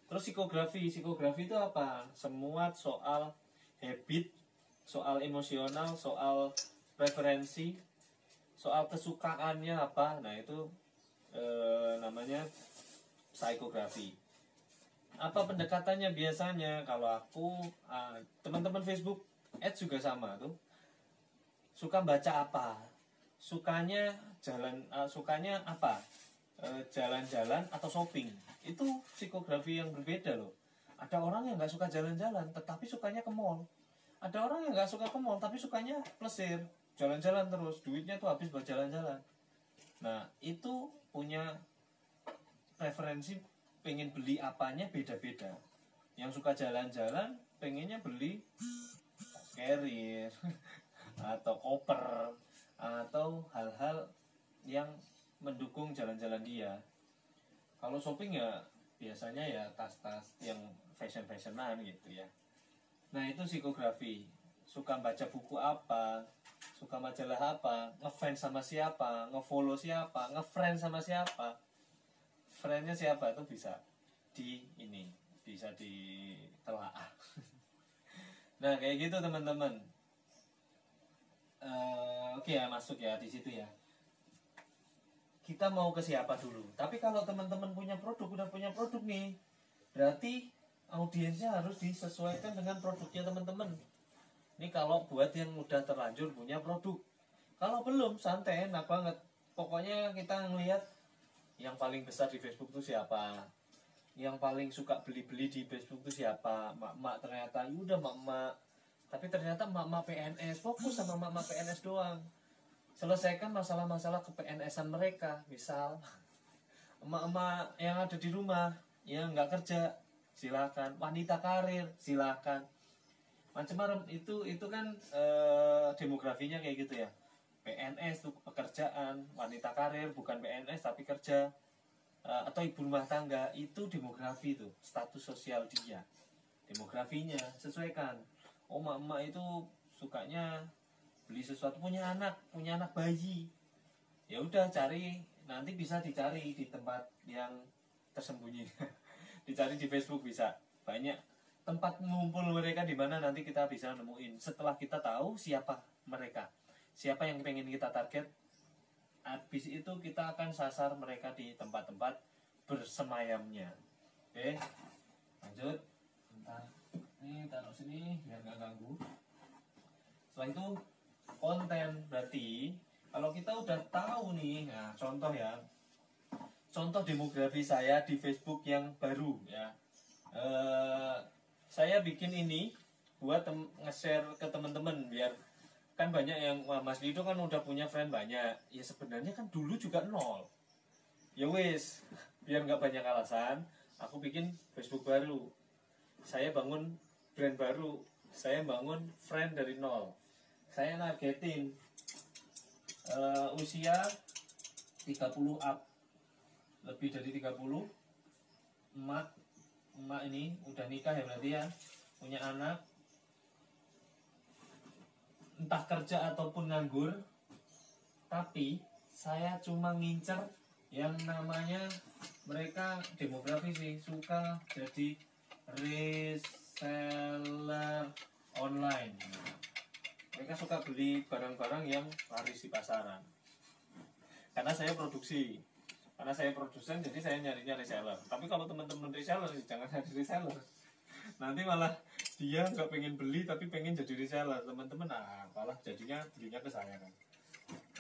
Terus psikografi itu apa? Semua soal habit, soal emosional, soal preferensi, soal kesukaannya apa. Nah itu namanya psikografi. Apa pendekatannya biasanya? Kalau aku teman-teman Facebook Ads juga sama tuh. Suka baca apa? Sukanya sukanya apa? Jalan-jalan atau shopping? Itu psikografi yang berbeda loh. Ada orang yang nggak suka jalan-jalan, tetapi sukanya ke mall. Ada orang yang nggak suka ke mall, tapi sukanya plesir, jalan-jalan terus. Duitnya tuh habis buat jalan-jalan. Nah, itu punya preferensi pengen beli apanya beda-beda. Yang suka jalan-jalan, pengennya beli carrier atau koper atau hal-hal yang mendukung jalan-jalan dia. Kalau shopping ya biasanya ya tas-tas yang fashion-fashionan gitu ya. Nah itu psikografi. suka baca buku apa, suka majalah apa, ngefans sama siapa, ngefollow siapa, ngefriend sama siapa, friendnya siapa itu bisa bisa ditelaah. Nah kayak gitu teman-teman. Oke ya, masuk ya di situ ya. Kita mau ke siapa dulu? Tapi kalau teman-teman udah punya produk nih, berarti audiensnya harus disesuaikan dengan produknya teman-teman. Ini kalau buat yang udah terlanjur punya produk. Kalau belum, santai, enak banget. Pokoknya kita ngelihat yang paling besar di Facebook itu siapa, yang paling suka beli-beli di Facebook itu siapa. Mak-mak ternyata, udah mak-mak. Tapi ternyata mak-mak PNS, fokus sama mak-mak PNS doang. Selesaikan masalah-masalah ke PNS-an mereka. Misal, emak-emak yang ada di rumah, yang nggak kerja, silakan. Wanita karir, silakan. Macam-macam itu kan demografinya kayak gitu ya. PNS tuh pekerjaan, wanita karir bukan PNS tapi kerja, atau ibu rumah tangga, itu demografi tuh, status sosial dia. Demografinya sesuaikan. Oh, emak-emak itu sukanya beli sesuatu, punya anak bayi. Ya udah cari, nanti bisa dicari di tempat yang tersembunyi. Dicari di Facebook bisa. Banyak tempat ngumpul mereka di mana nanti kita bisa nemuin. Setelah kita tahu siapa mereka, siapa yang pengen kita target, habis itu kita akan sasar mereka di tempat-tempat bersemayamnya. Oke, lanjut. Bentar, ini taruh sini biar nggak ganggu. Setelah itu konten, berarti kalau kita udah tahu nih, nah contoh ya, contoh demografi saya di Facebook yang baru ya. Saya bikin ini buat nge-share ke teman-teman, biar kan banyak yang, wah Mas Lido kan udah punya friend banyak. Ya sebenarnya kan dulu juga nol. Ya wis, biar nggak banyak alasan, aku bikin Facebook baru. Saya bangun brand baru, saya bangun friend dari nol. Saya nargetin usia 30 up, lebih dari 30, emak ini udah nikah ya berarti ya, punya anak, entah kerja ataupun nganggur. Tapi saya cuma ngincer yang namanya, mereka demografi sih, suka jadi reseller online. Mereka suka beli barang-barang yang laris di pasaran. Karena saya produksi, karena saya produsen, jadi saya nyarinya reseller. Tapi kalau teman-teman reseller, jangan jadi reseller. Nanti malah dia nggak pengen beli tapi pengen jadi reseller, teman-teman. Nah, malah jadinya belinya ke saya kan.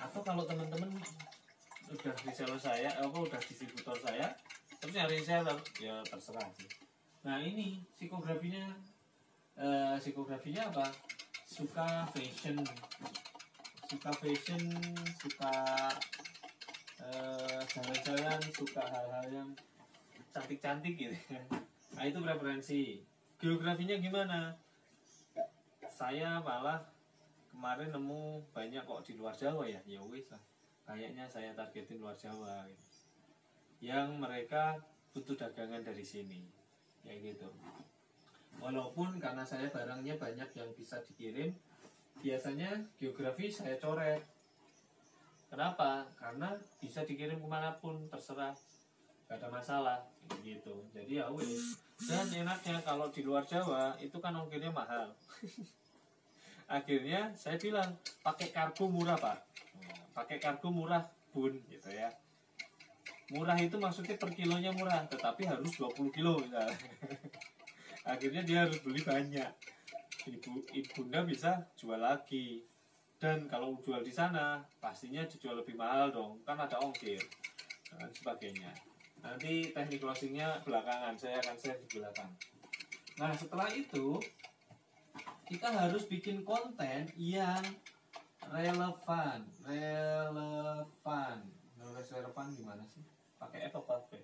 Atau kalau teman-teman udah reseller saya, udah distributor saya, terus nyari reseller, ya terserah sih. Nah ini psikografinya, apa? Suka fashion, suka jalan-jalan, suka hal-hal yang cantik-cantik gitu. Nah itu preferensi. Geografinya gimana? Saya malah kemarin nemu banyak kok di luar Jawa ya. Ya wis lah, kayaknya saya targetin luar Jawa gitu, yang mereka butuh dagangan dari sini, kayak gitu. Walaupun karena saya barangnya banyak yang bisa dikirim, biasanya geografi saya coret. Kenapa? Karena bisa dikirim kemanapun, terserah, gak ada masalah gitu. Jadi ya wis. Dan enaknya kalau di luar Jawa itu kan ongkirnya mahal. Akhirnya saya bilang pakai kargo murah pak, pakai kargo murah bun gitu ya. Murah itu maksudnya per kilonya murah, tetapi harus 20 kilo misalnya. Akhirnya dia harus beli banyak. Ibunda bisa jual lagi. Dan kalau jual di sana pastinya dijual lebih mahal dong, kan ada ongkir dan sebagainya. Nanti teknik closingnya belakangan, saya akan share di belakang. Nah setelah itu kita harus bikin konten yang relevan. Relevan gimana sih? Pakai F apa V?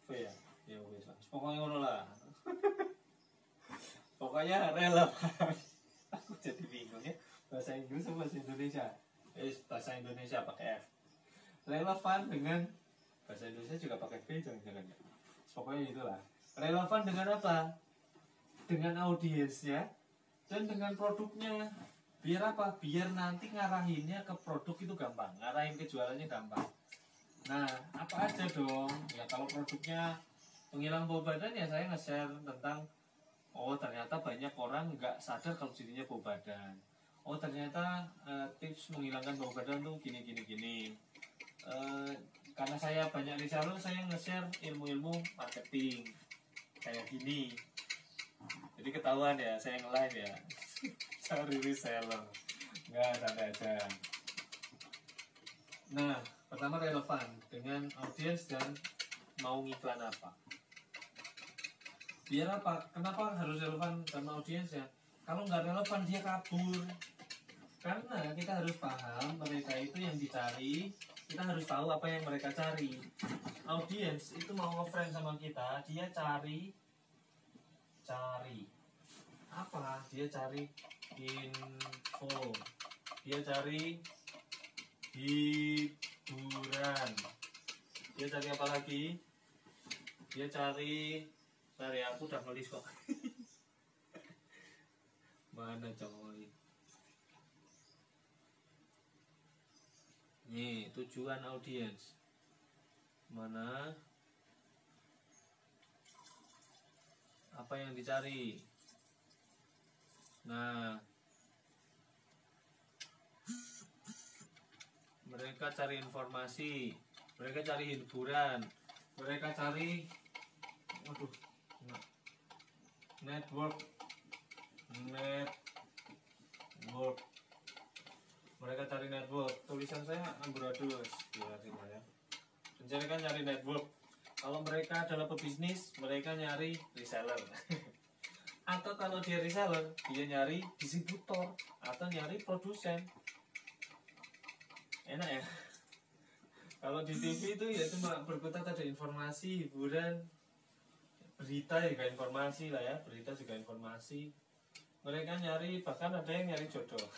V ya? Ya wes lah. Pokoknya ngono lah. Pokoknya relevan. Aku jadi bingung ya. Bahasa Inggris atau bahasa Indonesia? Bahasa Indonesia pakai F. Relevan dengan bahasa Indonesia juga pakai V, jangan-jangan ya. Pokoknya itulah. Relevan dengan apa? Dengan audiensnya, Dan dengan produknya, biar apa? Biar nanti ngarahinnya ke produk itu gampang, ngarahin ke jualannya gampang. Nah, apa aja dong? Ya kalau produknya penghilang bau badan ya saya nge-share tentang oh ternyata banyak orang nggak sadar kalau dirinya bau badan. Oh ternyata tips menghilangkan bau badan tuh gini gini gini. Karena saya banyak reseller, saya nge-share ilmu-ilmu marketing kayak gini. Jadi ketahuan ya, saya nge-live ya. Cari reseller. Nggak, santai aja. Nah, pertama relevan dengan audiens dan mau ngiklan apa. Biar apa? Kenapa harus relevan sama audiensnya? Kalau nggak relevan dia kabur. Karena kita harus paham mereka itu yang dicari, kita harus tahu apa yang mereka cari. Audiens itu mau nge-friend sama kita, dia cari apa? Dia cari info, dia cari hiburan, dia cari apa lagi? Dia cari, bentar ya, aku udah nulis kok. Mana coy? Nih, tujuan audiens. Mana? Apa yang dicari? Nah, mereka cari informasi, mereka cari hiburan, mereka cari network, mereka cari network. Tulisan saya amburadul, ya. Rencana kan nyari network. Kalau mereka adalah pebisnis, mereka nyari reseller. Atau kalau dia reseller, dia nyari distributor atau nyari produsen. Enak ya. Kalau di TV itu ya cuma berkutat ada informasi, hiburan, berita juga informasi lah ya, berita juga informasi. Mereka nyari, bahkan ada yang nyari jodoh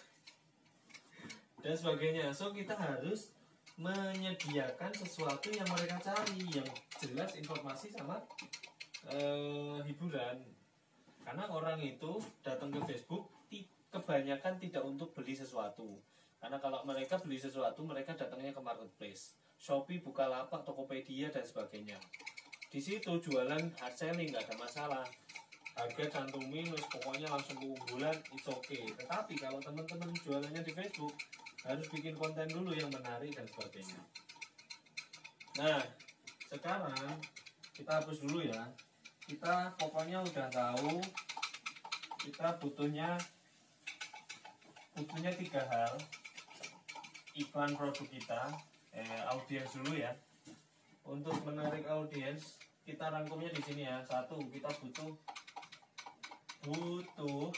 dan sebagainya. So kita harus menyediakan sesuatu yang mereka cari, yang jelas informasi sama hiburan. Karena orang itu datang ke Facebook kebanyakan tidak untuk beli sesuatu. Karena kalau mereka beli sesuatu, mereka datangnya ke marketplace, Shopee, Bukalapak, Tokopedia dan sebagainya. Di situ jualan hard selling nggak ada masalah. Harga cantumin, pokoknya langsung keunggulan, it's okay. Tetapi kalau teman-teman jualannya di Facebook, harus bikin konten dulu yang menarik dan sebagainya. Nah, sekarang kita hapus dulu ya. Kita pokoknya udah tahu kita butuhnya 3 hal. Iklan produk kita, audiens dulu ya. Untuk menarik audiens, kita rangkumnya di sini ya. 1, kita butuh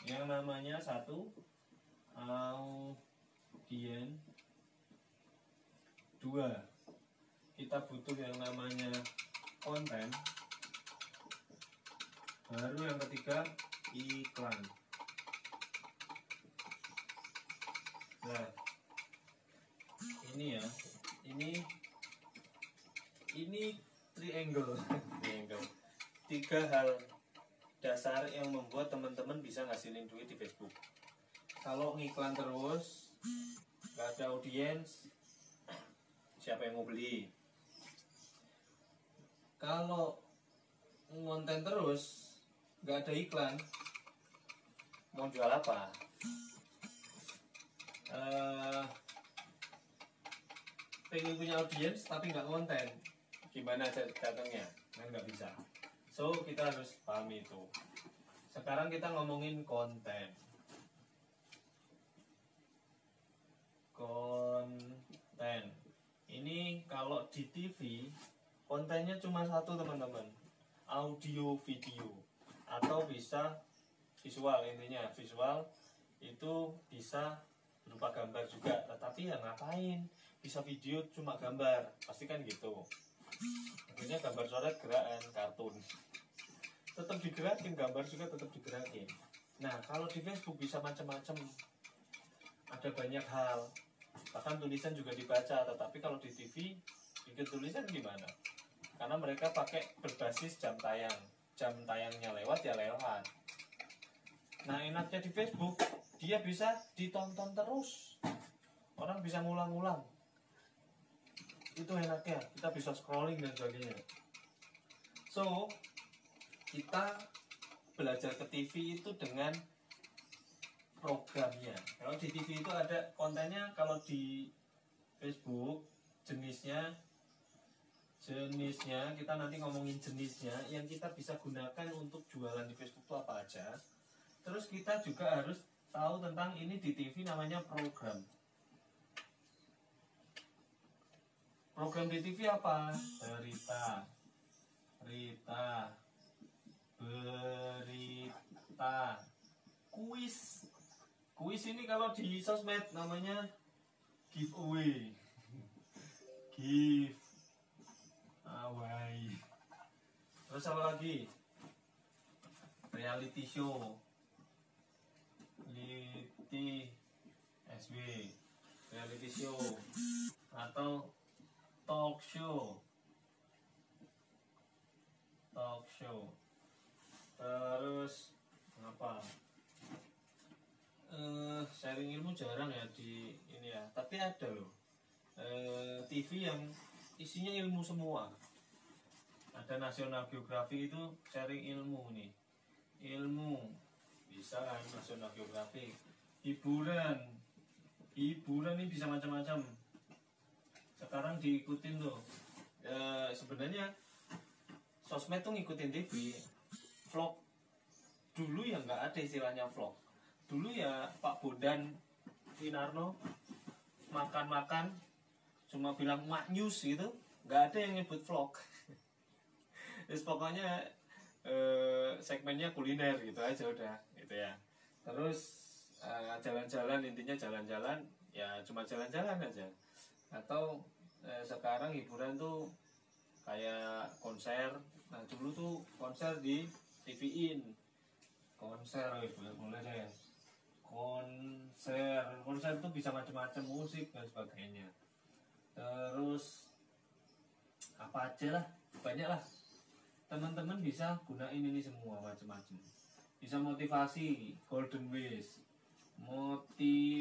yang namanya 1 audiens. 2, kita butuh yang namanya konten. Baru yang ketiga iklan. Nah, ini ya, ini triangle. 3 hal dasar yang membuat teman-teman bisa ngasilin duit di Facebook. Kalau ngiklan terus, nggak ada audiens, siapa yang mau beli? Kalau ngonten terus, nggak ada iklan, mau jual apa? Pengen punya audiens tapi nggak konten, gimana datangnya? Nah, nggak bisa. So kita harus pahami itu. Sekarang kita ngomongin konten. Ini kalau di TV kontennya cuma 1 teman-teman, audio video atau bisa visual. Intinya visual itu bisa berupa gambar juga, tetapi ya ngapain bisa video cuma gambar, pasti kan gitu. Akhirnya gambar coret gerakan kartun tetap digerakin, gambar juga tetap digerakin. Nah kalau di Facebook bisa macam-macam, ada banyak hal, bahkan tulisan juga dibaca. Tetapi kalau di TV bikin tulisan gimana? Karena mereka pakai berbasis jam tayang, jam tayangnya lewat ya lewat. Nah enaknya di Facebook dia bisa ditonton terus, orang bisa ngulang-ngulang, itu enaknya, kita bisa scrolling dan sebagainya. So kita belajar ke TV itu dengan programnya. Kalau di TV itu ada kontennya, kalau di Facebook jenisnya kita nanti ngomongin jenisnya yang kita bisa gunakan untuk jualan di Facebook itu apa aja. Terus kita juga harus tahu tentang ini di TV namanya program. Program di TV apa? Berita, kuis. Kuis ini kalau di sosmed namanya giveaway. Terus apa lagi? Reality show. Reality show atau talk show. Terus apa? Sharing ilmu jarang ya di ini ya, tapi ada loh TV yang isinya ilmu semua. Ada National Geographic itu sharing ilmu nih, ilmu bisa kan National Geographic. Hiburan ini bisa macam-macam. Sekarang diikutin tuh. Sebenarnya sosmed tuh ngikutin TV. Vlog dulu ya nggak ada istilahnya vlog. Dulu ya Pak Bondan Winarno makan cuma bilang mak news gitu, nggak ada yang nyebut vlog. Terus pokoknya segmennya kuliner gitu aja udah gitu ya. Terus jalan-jalan, intinya jalan-jalan ya, cuma jalan-jalan aja. Atau sekarang hiburan tuh kayak konser. Nah dulu tuh konser di TV-in, konser boleh deh. Konser itu bisa macam-macam, musik dan sebagainya. Terus apa aja lah, banyak lah. Teman-teman bisa gunain ini semua macam-macam. Bisa motivasi, golden ways, motivasi.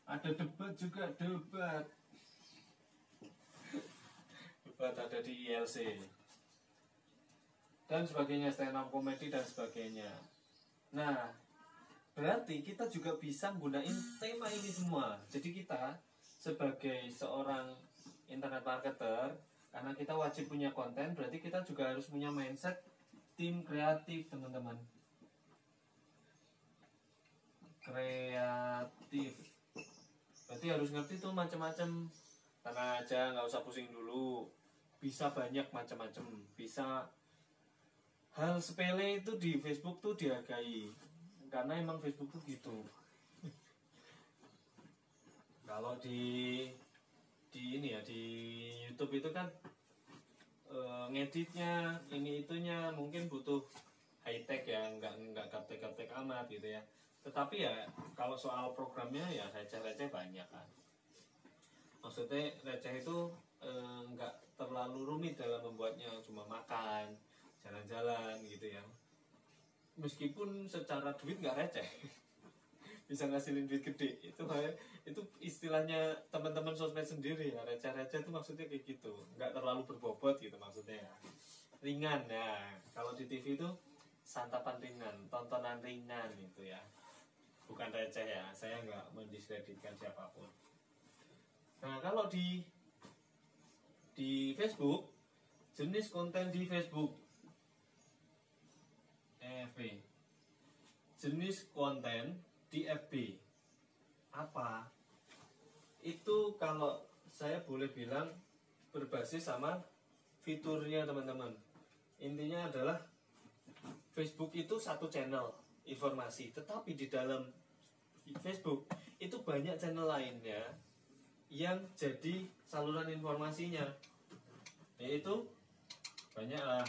Ada debat juga, debat ada di ILC dan sebagainya, stand up comedy dan sebagainya. Nah berarti kita juga bisa gunain tema ini semua. Jadi kita sebagai seorang internet marketer, karena kita wajib punya konten, berarti kita juga harus punya mindset tim kreatif, teman-teman. Kreatif berarti harus ngerti tuh macam-macam. Tenang aja, nggak usah pusing dulu, bisa banyak macam-macam. Bisa hal sepele itu di Facebook tuh dihargai, karena emang Facebook tuh gitu. Kalau di ini ya, di YouTube itu kan ngeditnya ini itunya mungkin butuh high tech ya, nggak gaptek amat gitu ya. Tetapi ya kalau soal programnya ya receh-receh banyak kan. Maksudnya receh itu nggak terlalu rumit dalam membuatnya, cuma makan, jalan-jalan gitu ya. Meskipun secara duit nggak receh, bisa ngasilin duit gede. Itu istilahnya teman-teman sosmed sendiri ya, receh-receh itu maksudnya kayak gitu, nggak terlalu berbobot gitu maksudnya. Ringan ya. Kalau di TV itu santapan ringan, tontonan ringan gitu ya. Bukan receh ya, saya nggak mendiskreditkan siapapun. Nah kalau di Facebook, jenis konten di Facebook, jenis konten di FB apa? Itu kalau saya boleh bilang berbasis sama fiturnya teman-teman. Intinya adalah Facebook itu satu channel informasi, tetapi di dalam Facebook itu banyak channel lainnya yang jadi saluran informasinya. Yaitu banyak lah.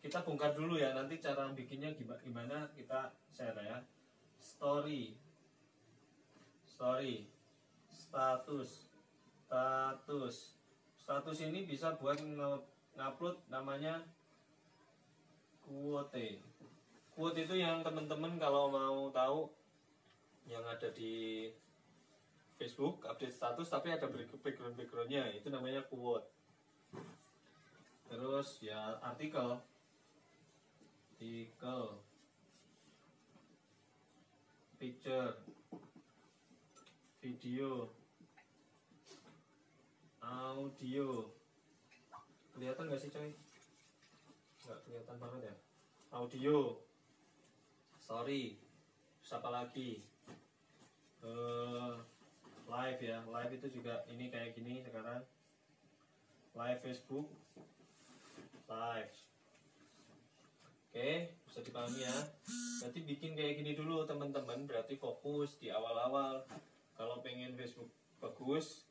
Kita bongkar dulu ya, nanti cara bikinnya gimana kita share ya. Story, status ini bisa buat ngupload namanya Quote. Quote itu yang teman-teman kalau mau tahu yang ada di Facebook update status tapi ada backgroundnya, itu namanya quote. Terus ya artikel, picture, video, audio. Kelihatan nggak sih coy? Nggak kelihatan banget ya. Audio, story, siapa lagi? Live ya, live itu juga ini kayak gini sekarang. Live Facebook, live. Oke, bisa dipahami ya. Berarti bikin kayak gini dulu teman-teman, berarti fokus di awal-awal. Kalau pengen Facebook bagus,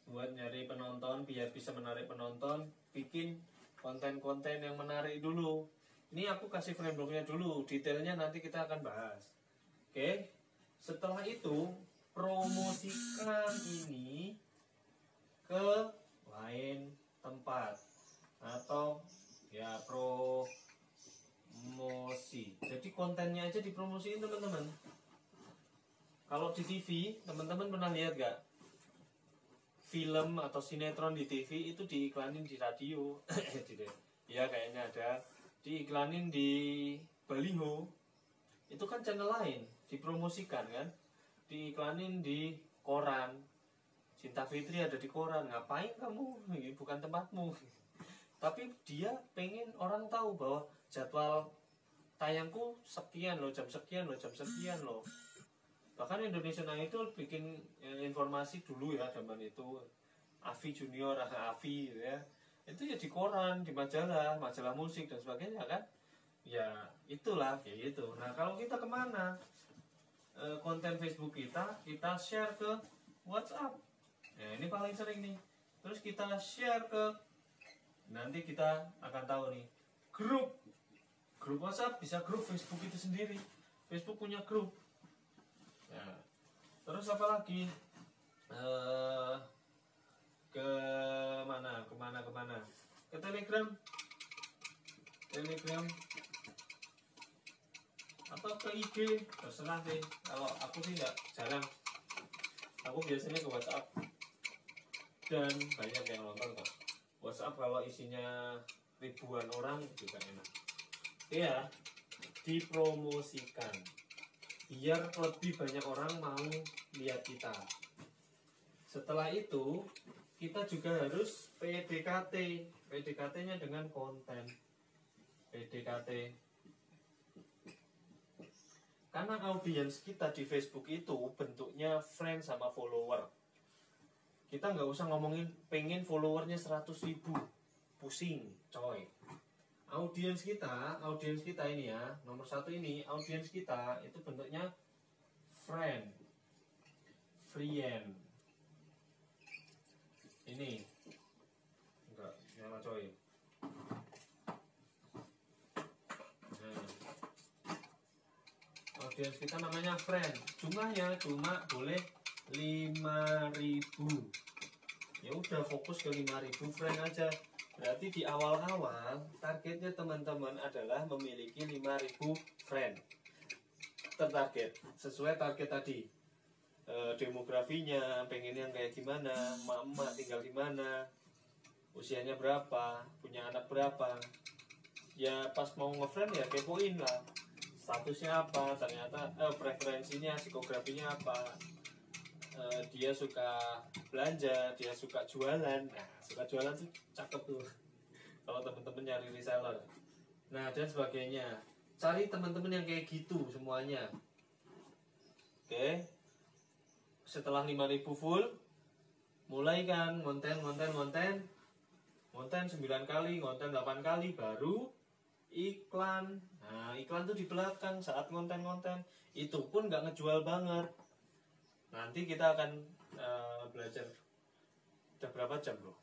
buat nyari penonton, biar bisa menarik penonton, bikin konten-konten yang menarik dulu. Ini aku kasih frameworknya dulu, detailnya nanti kita akan bahas. Oke, setelah itu promosikan ini ke lain tempat atau ya promosi. Jadi kontennya aja dipromosiin teman-teman. Kalau di TV, teman-teman pernah lihat gak? Film atau sinetron di TV itu diiklanin di radio. Ya kayaknya ada. Diiklanin di baliho. Itu kan channel lain, dipromosikan kan? Diiklanin di koran. Cinta Fitri ada di koran. Ngapain kamu? Ini bukan tempatmu. Tapi dia pengen orang tahu bahwa jadwal tayangku sekian loh, jam sekian loh, jam sekian loh. Bahkan Indonesian Idol bikin informasi dulu ya zaman itu, Avi Junior, Avi gitu ya. Itu ya di koran, di majalah, majalah musik dan sebagainya kan. Ya itulah kayak gitu. Nah kalau kita kemana? Konten Facebook kita share ke WhatsApp. Nah ini paling sering nih. Terus kita share ke, nanti kita akan tahu nih, grup WhatsApp bisa grup Facebook itu sendiri. Facebook punya grup. Nah, terus apa lagi? Ke mana? Ke Telegram atau ke IG, terserah sih. Kalau aku sih nggak, jarang. Aku biasanya ke WhatsApp dan banyak yang nonton kok. WhatsApp kalau isinya ribuan orang juga enak. Ya, dipromosikan biar lebih banyak orang mau lihat kita. Setelah itu kita juga harus PDKT-nya dengan konten. PDKT. Karena audiens kita di Facebook itu bentuknya friend sama follower. Kita nggak usah ngomongin pengen followernya 100.000, pusing, coy. Audiens kita ini ya, nomor 1 ini, audiens kita itu bentuknya friend. Ini enggak nyala coy. Nah, audiens kita namanya friend. Jumlahnya cuma boleh 5.000. Ya udah fokus ke 5.000 friend aja. Berarti di awal-awal targetnya teman-teman adalah memiliki 5.000 friend. Tertarget sesuai target tadi. Demografinya pengen yang kayak gimana, emak-emak tinggal di mana, usianya berapa, punya anak berapa. Ya pas mau ngefriend ya kepoin lah. Statusnya apa, ternyata preferensinya, psikografinya apa. Dia suka belanja, dia suka jualan. Nah, suka jualan tuh cakep tuh. Kalau temen-temen nyari reseller. Nah, dan sebagainya. Cari teman-teman yang kayak gitu semuanya. Oke. Setelah 5.000 full, mulai kan konten 9 kali, konten 8 kali, baru iklan. Nah, iklan tuh di belakang saat konten-konten. Itu pun nggak ngejual banget. Nanti kita akan belajar. Udah berapa jam bro?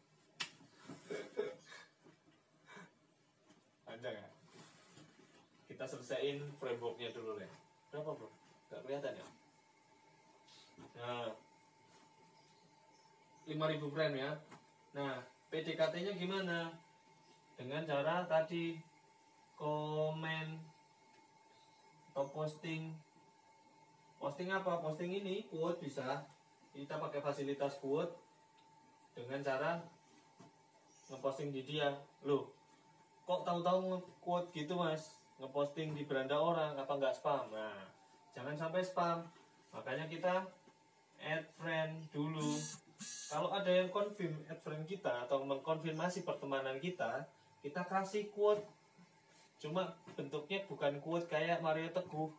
Panjang ya? Kita selesaiin frameworknya dulu deh. Berapa bro? Gak kelihatan ya? Nah, 5.000 friend ya. Nah, PDKT-nya gimana? Dengan cara tadi komen atau posting apa, posting ini quote, bisa kita pakai fasilitas quote dengan cara ngeposting di dia. Loh, kok tahu-tahu nge-quote gitu mas, ngeposting di beranda orang, apa nggak spam? Nah, jangan sampai spam, makanya kita add friend dulu. Kalau ada yang confirm add friend kita atau mengkonfirmasi pertemanan kita kasih quote. Cuma bentuknya bukan quote kayak Mario Teguh.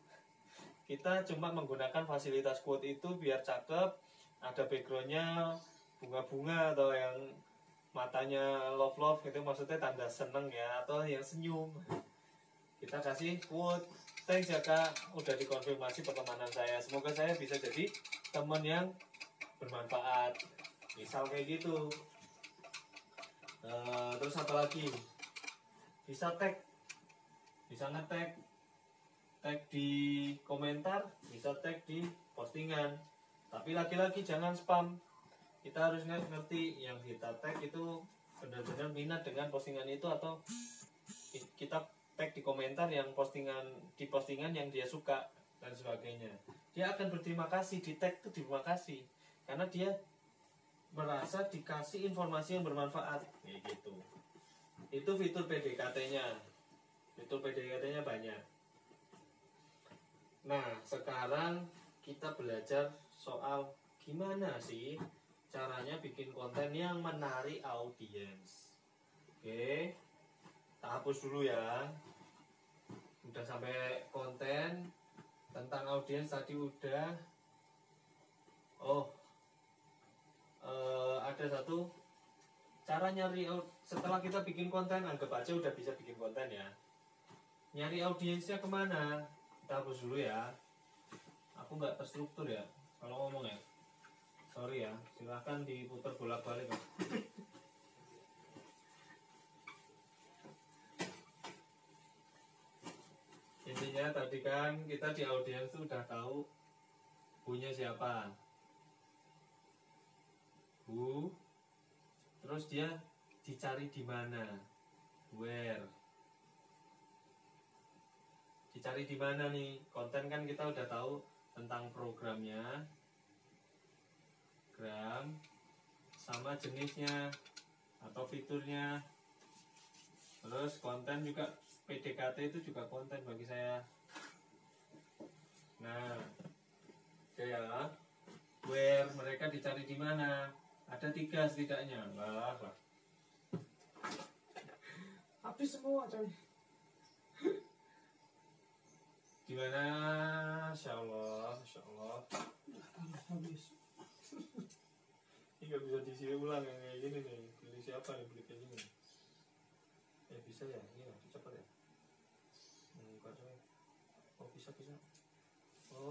Kita cuma menggunakan fasilitas quote itu biar cakep, ada backgroundnya bunga-bunga atau yang matanya love gitu, maksudnya tanda seneng ya, atau yang senyum. Kita kasih quote, thanks ya kak udah dikonfirmasi pertemanan saya, semoga saya bisa jadi teman yang bermanfaat, misal kayak gitu. Terus apa lagi, bisa tag, bisa nge-tag, tag di komentar, bisa tag di postingan, tapi lagi-lagi jangan spam. Kita harus ngerti yang kita tag itu benar-benar minat dengan postingan itu, atau kita tag di komentar yang postingan yang dia suka dan sebagainya. Dia akan berterima kasih, di tag itu terima kasih karena dia merasa dikasih informasi yang bermanfaat kayak gitu. Itu fitur PDKT-nya. Fitur PDKT-nya banyak. Nah, sekarang kita belajar soal gimana sih caranya bikin konten yang menarik audiens. Oke, tak hapus dulu ya. Udah sampai konten tentang audiens tadi udah. Ada satu cara nyari, setelah kita bikin konten, anggap aja udah bisa bikin konten ya. Nyari audiensnya kemana? Kita hapus dulu ya. Aku nggak terstruktur ya kalau ngomong ya. Sorry ya, silahkan diputar bolak-balik ya. Intinya tadi kan kita di audiens tuh udah tahu punya siapa, terus dia dicari di mana, where, dicari di mana nih. Konten kan kita udah tahu tentang programnya, sama jenisnya atau fiturnya. Terus konten juga, PDKT itu juga konten bagi saya. Nah, oke ya, where, mereka dicari di mana, ada 3 setidaknya. Lah habis semua coy. di mana? Insya Allah Habis. Ini nggak bisa diisi ulang yang kayak gini nih. Beli siapa nih beli kayak gini? Bisa ya, ini lah, cepat ya.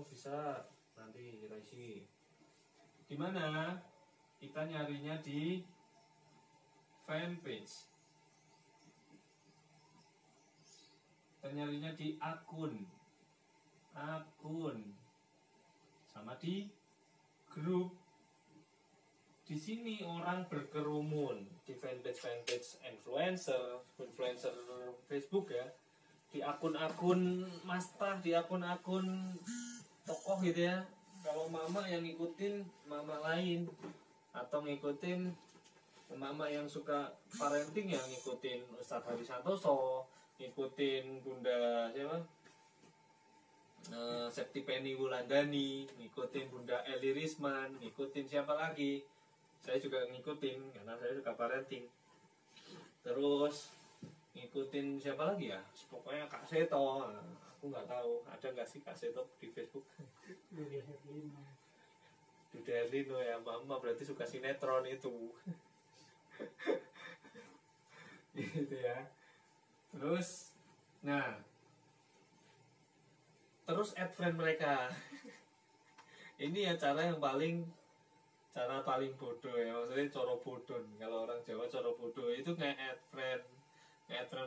Bisa. Nanti kita isi. Di mana? Kita nyarinya di fanpage. Kita nyarinya di akun, sama di grup. Di sini orang berkerumun di fanpage influencer Facebook ya, di akun-akun master, di akun-akun tokoh gitu ya. Kalau mama yang ngikutin mama lain, atau ngikutin mama yang suka parenting yang ngikutin Ustadz Hari Santoso, ngikutin Bunda siapa? Septi Penny Wulandani, ngikutin Bunda Eli Risman, ngikutin siapa lagi? Saya juga ngikutin karena saya suka parenting. Terus ngikutin siapa lagi ya? Pokoknya Kak Seto. Aku nggak tahu ada nggak sih Kak Seto di Facebook. Dude Herlino ya, mama berarti suka sinetron itu. Gitu ya. Terus, terus add friend mereka. Ini ya cara paling bodoh ya, maksudnya coro bodoh. Kalau orang Jawa coro bodoh itu nge-add friend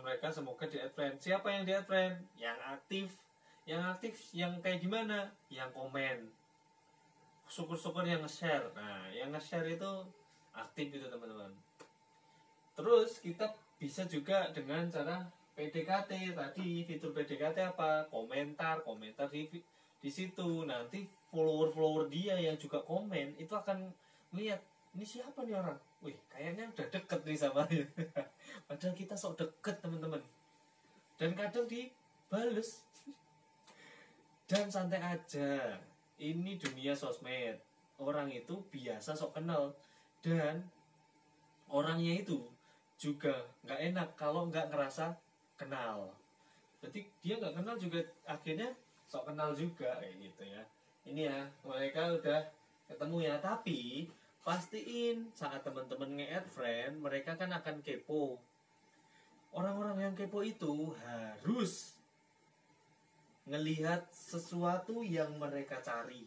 mereka. Semoga di add friend. Siapa yang di add friend? Yang aktif yang kayak gimana? Yang komen. Syukur-syukur yang nge-share. Nah, yang nge-share itu aktif itu teman-teman. Terus kita bisa juga dengan cara PDKT tadi, fitur PDKT apa? Komentar di situ. Nanti follower dia yang juga komen itu akan lihat ini siapa nih orang. Wih, kayaknya udah deket nih sama dia. Padahal kita sok deket teman-teman. Dan kadang dibales. Dan santai aja. Ini dunia sosmed. Orang itu biasa sok kenal. Dan orangnya itu juga nggak enak kalau nggak ngerasa kenal. Berarti dia nggak kenal juga akhirnya sok kenal juga kayak gitu ya. Ini ya mereka udah ketemu ya, tapi pastiin saat teman-teman nge-add friend mereka kan akan kepo. Orang-orang yang kepo itu harus ngelihat sesuatu yang mereka cari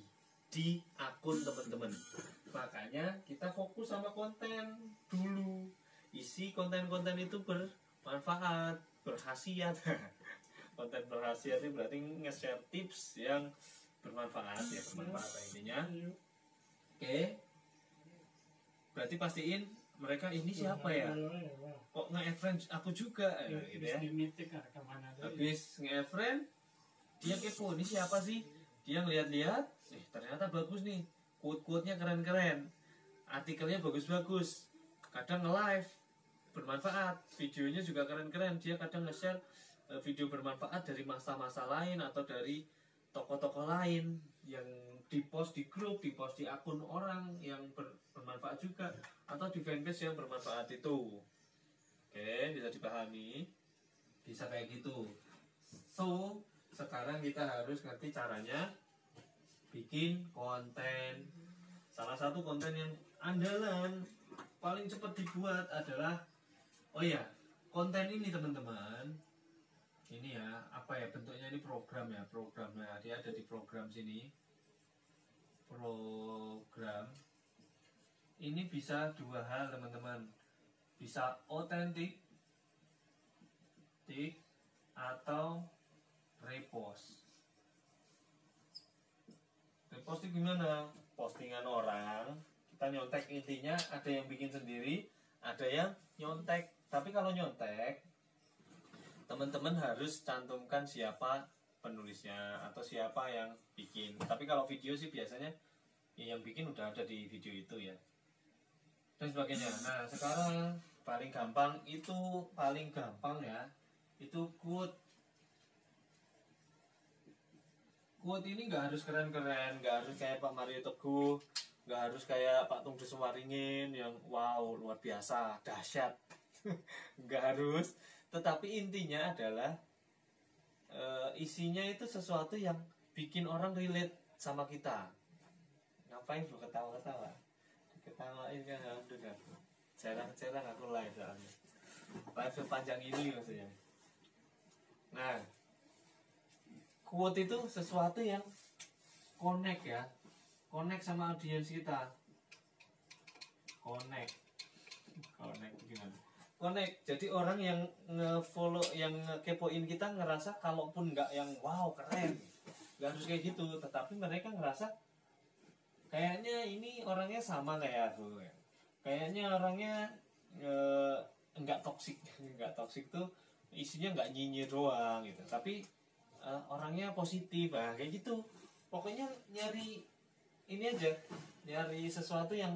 di akun teman-teman. Makanya kita fokus sama konten dulu. Isi konten-konten itu bermanfaat, berkhasiat. Konten berkhasiat itu berarti nge-share tips yang bermanfaat ya, bermanfaat intinya. Oke. Berarti pastiin mereka ini siapa ya? Kok nge-add friend aku juga gitu ya. Habis nge-add friend dia kepo, ini siapa sih? Dia ngeliat-liat, ternyata bagus nih. Quote-quote-nya keren-keren. Artikelnya bagus-bagus. Kadang nge-live bermanfaat, videonya juga keren-keren. Dia kadang nge-share video bermanfaat dari masa-masa lain atau dari tokoh-tokoh lain yang di-post di grup, di-post di akun orang yang bermanfaat juga, atau di fanpage yang bermanfaat itu. Oke, bisa dipahami. Bisa kayak gitu. So, sekarang kita harus ngerti caranya bikin konten. Salah satu konten yang andalan paling cepat dibuat adalah konten ini teman-teman. Ini ya, apa ya bentuknya, ini programnya. Dia ada di program sini. Program ini bisa dua hal teman-teman. Bisa otentik atau repost. Repost itu gimana? Postingan orang, kita nyontek, intinya ada yang bikin sendiri, ada yang nyontek. Tapi kalau nyontek, teman-teman harus cantumkan siapa penulisnya atau siapa yang bikin. Tapi kalau video sih biasanya yang bikin udah ada di video itu ya, dan sebagainya. Nah sekarang paling gampang ya, itu quote. Quote ini nggak harus keren-keren, nggak harus kayak Pak Mario Teguh, nggak harus kayak Pak Tung Desuwaringin yang wow luar biasa dahsyat. Nggak harus, tetapi intinya adalah isinya itu sesuatu yang bikin orang relate sama kita. Ngapain lu ketawa-ketawa? Ketawain kan udah jarang-jarang aku live soalnya. Live sepanjang ini maksudnya. Nah, quote itu sesuatu yang connect ya. Connect sama audiens kita. Connect gimana? Connect. Jadi orang yang nge-follow, yang nge-kepoin kita ngerasa kalaupun nggak yang wow keren, nggak harus kayak gitu, tetapi mereka ngerasa kayaknya ini orangnya sama kayak aku. Kayaknya orangnya nggak toksik. Nggak toksik tuh isinya nggak nyinyir doang gitu, tapi orangnya positif, kayak gitu. Pokoknya nyari ini aja, nyari sesuatu yang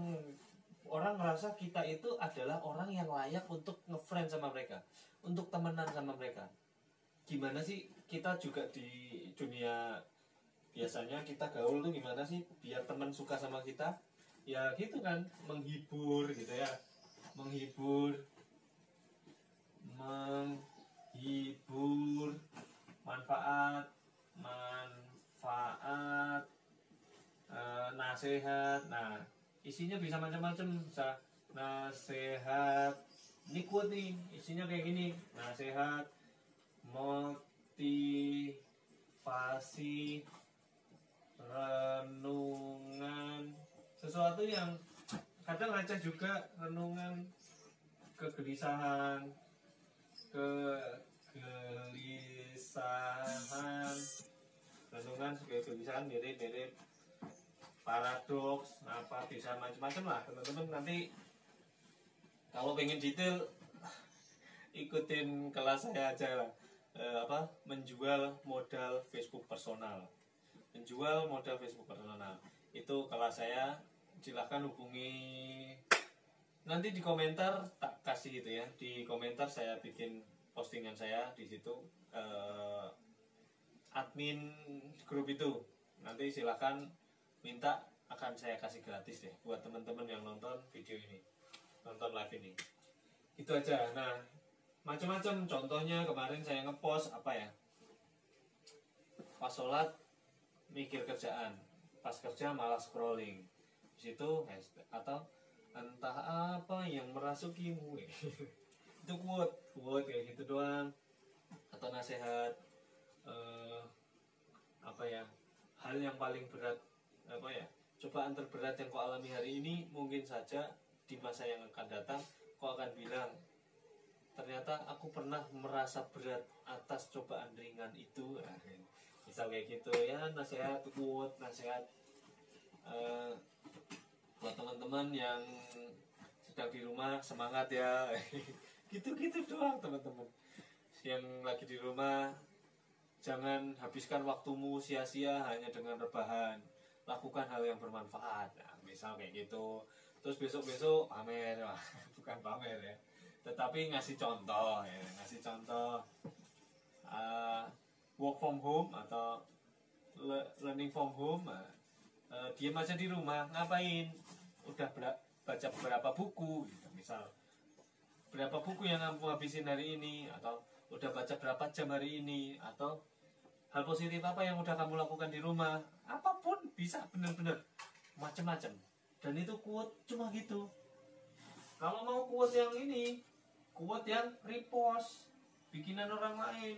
orang merasa kita itu adalah orang yang layak untuk ngefriend sama mereka, untuk temenan sama mereka. Gimana sih kita juga di dunia biasanya kita gaul tuh gimana sih biar teman suka sama kita? Ya gitu kan, menghibur gitu ya, menghibur, manfaat, nasihat. Nah, isinya bisa macam-macam, bisa nasihat. Ini quote nih, isinya kayak gini. Nasihat, motivasi, renungan, sesuatu yang kadang receh juga, renungan, kegelisahan, renungan, kegelisahan, mirip-mirip, paradoks, apa bisa macam-macam lah teman-teman. Nanti kalau pengen detail ikutin kelas saya aja lah. Menjual modal Facebook personal. Menjual modal Facebook personal. Itu kelas saya, silahkan hubungi. Nanti di komentar tak kasih gitu ya. Di komentar saya bikin postingan saya di situ, admin grup itu. Nanti silahkan minta, akan saya kasih gratis deh buat teman-teman yang nonton video ini, nonton live ini. Itu aja. Nah, macam-macam contohnya kemarin saya ngepost apa ya, pas sholat mikir kerjaan, pas kerja malah scrolling di situ, atau entah apa yang merasukimu. Itu quote kayak gitu doang, atau nasihat, apa ya, hal yang paling berat, apa ya, cobaan terberat yang kau alami hari ini, mungkin saja di masa yang akan datang kau akan bilang, ternyata aku pernah merasa berat atas cobaan ringan itu. Nah, misal kayak gitu ya, nasihat quote, nasihat buat teman-teman yang sedang di rumah, semangat ya. Gitu-gitu doang teman-teman yang lagi di rumah. Jangan habiskan waktumu sia-sia hanya dengan rebahan, lakukan hal yang bermanfaat. Nah, misal kayak gitu. Terus besok-besok pamer. Wah, bukan pamer ya, tetapi ngasih contoh ya, ngasih contoh, work from home atau learning from home. Diam aja di rumah, ngapain? Udah baca berapa buku gitu, misal berapa buku yang kamu habisin hari ini, atau udah baca berapa jam hari ini, atau hal positif apa yang udah kamu lakukan di rumah. Apapun bisa, bener-bener macem-macem. Dan itu quote cuma gitu. Kalau mau quote yang ini, quote yang repost bikinan orang lain,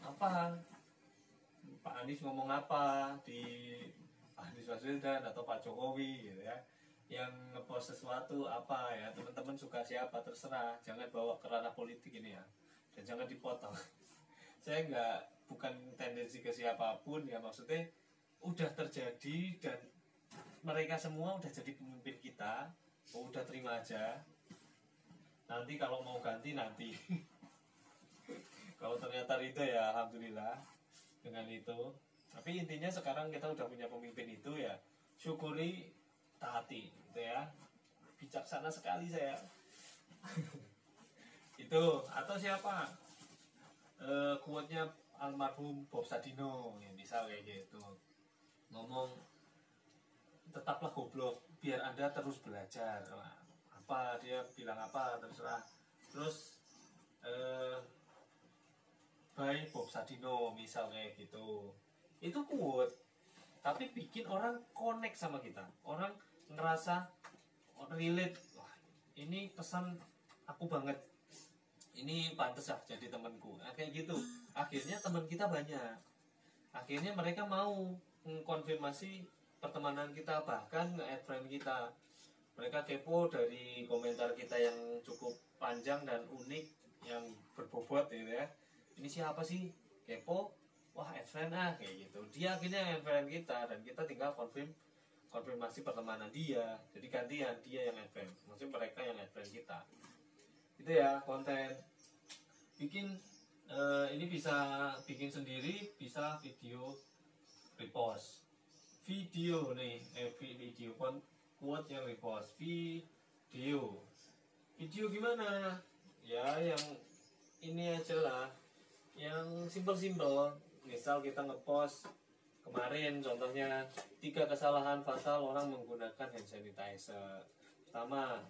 apa Pak Anies ngomong apa di Anies Baswedan atau Pak Jokowi gitu ya, yang ngepost sesuatu apa ya, teman-teman suka siapa terserah, jangan bawa ke ranah politik ini ya, dan jangan dipotong. Saya bukan tendensi ke siapapun ya, maksudnya udah terjadi dan mereka semua udah jadi pemimpin kita, udah terima aja. Nanti kalau mau ganti nanti. Kalau ternyata itu ya alhamdulillah dengan itu. Tapi intinya sekarang kita udah punya pemimpin itu ya, syukuri, taati gitu ya. Bijaksana sekali saya. Itu, atau siapa? Quote-nya almarhum Bob Sadino yang bisa kayak gitu. Ngomong, tetaplah goblok biar Anda terus belajar. Apa dia bilang apa terserah. Terus by Bob Sadino misal kayak gitu. Itu quote, tapi bikin orang connect sama kita. Orang ngerasa relate. Wah, ini pesan aku banget. Ini pantas lah jadi temanku. Nah, kayak gitu. Akhirnya teman kita banyak. Akhirnya mereka mau mengkonfirmasi pertemanan kita, bahkan nge-add friend kita. Mereka kepo dari komentar kita yang cukup panjang dan unik, yang berbobot gitu ya. Ini siapa sih? Kepo, wah add friend kayak gitu. Dia akhirnya add friend kita, dan kita tinggal konfirmasi pertemanan dia. Jadi gantian, dia yang add friend, maksudnya mereka yang add friend kita. Itu ya konten. Bikin ini bisa bikin sendiri, bisa video repost. Video nih, video quote yang repost. Video gimana? Ya yang ini aja lah, yang simple-simple. Misal kita ngepost kemarin contohnya 3 kesalahan fatal orang menggunakan hand sanitizer. Pertama,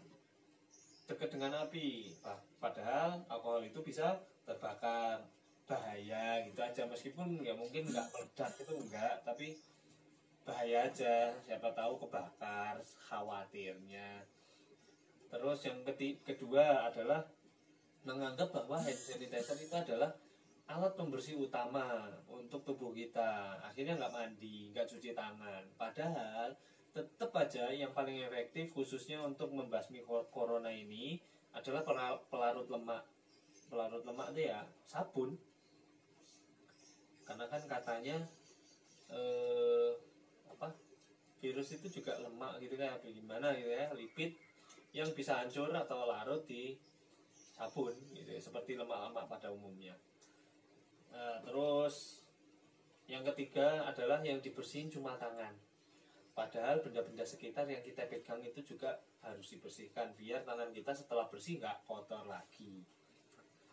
dekat dengan api, padahal alkohol itu bisa terbakar, bahaya gitu aja. Meskipun ya mungkin nggak meledak, itu enggak, tapi bahaya aja, siapa tahu kebakar, khawatirnya. Terus yang kedua adalah menganggap bahwa hand sanitizer itu adalah alat pembersih utama untuk tubuh kita. Akhirnya nggak mandi, nggak cuci tangan. Padahal tetap aja yang paling efektif khususnya untuk membasmi corona ini adalah pelarut lemak. Pelarut lemak itu ya sabun. Karena kan katanya virus itu juga lemak gitu kan, gimana gitu ya, lipid yang bisa hancur atau larut di sabun gitu ya, seperti lemak-lemak pada umumnya. Terus yang ketiga adalah yang dibersihin cuma tangan. Padahal benda-benda sekitar yang kita pegang itu juga harus dibersihkan biar tangan kita setelah bersih nggak kotor lagi.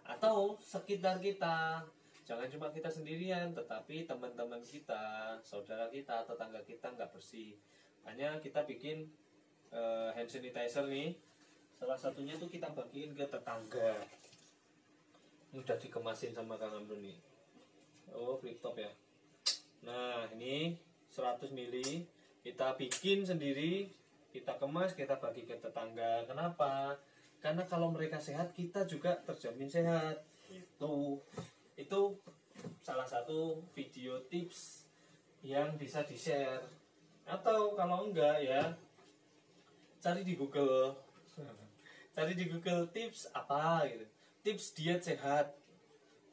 Atau sekitar kita, jangan cuma kita sendirian, tetapi teman-teman kita, saudara kita, tetangga kita nggak bersih. Hanya kita bikin hand sanitizer nih. Salah satunya tuh kita bagiin ke tetangga. Ini udah dikemasin sama Kang Amrun nih. Oh, flip top ya. Nah, ini 100 ml kita bikin sendiri, kita kemas, kita bagi ke tetangga. Kenapa? Karena kalau mereka sehat, kita juga terjamin sehat. Itu salah satu video tips yang bisa di-share. Atau kalau enggak ya, cari di Google. Cari di Google tips apa gitu. Tips diet sehat.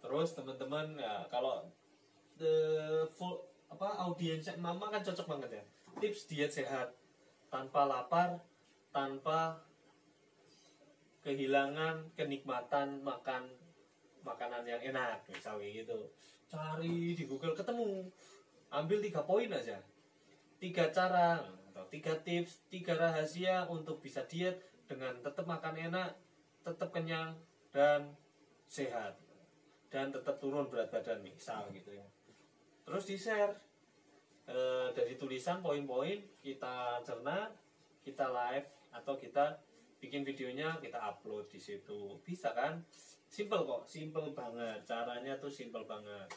Terus teman-teman ya, kalau full audiensnya mama kan cocok banget ya. Tips diet sehat tanpa lapar, tanpa kehilangan kenikmatan makan makanan yang enak, misalnya gitu. Cari di Google ketemu, ambil 3 poin aja, 3 cara atau 3 tips, 3 rahasia untuk bisa diet dengan tetap makan enak, tetap kenyang dan sehat, dan tetap turun berat badan misal gitu ya. Terus di share dari tulisan poin-poin, kita cerna, kita live atau kita bikin videonya, kita upload di situ. Bisa kan? Simple kok, simple banget. Caranya tuh simple banget.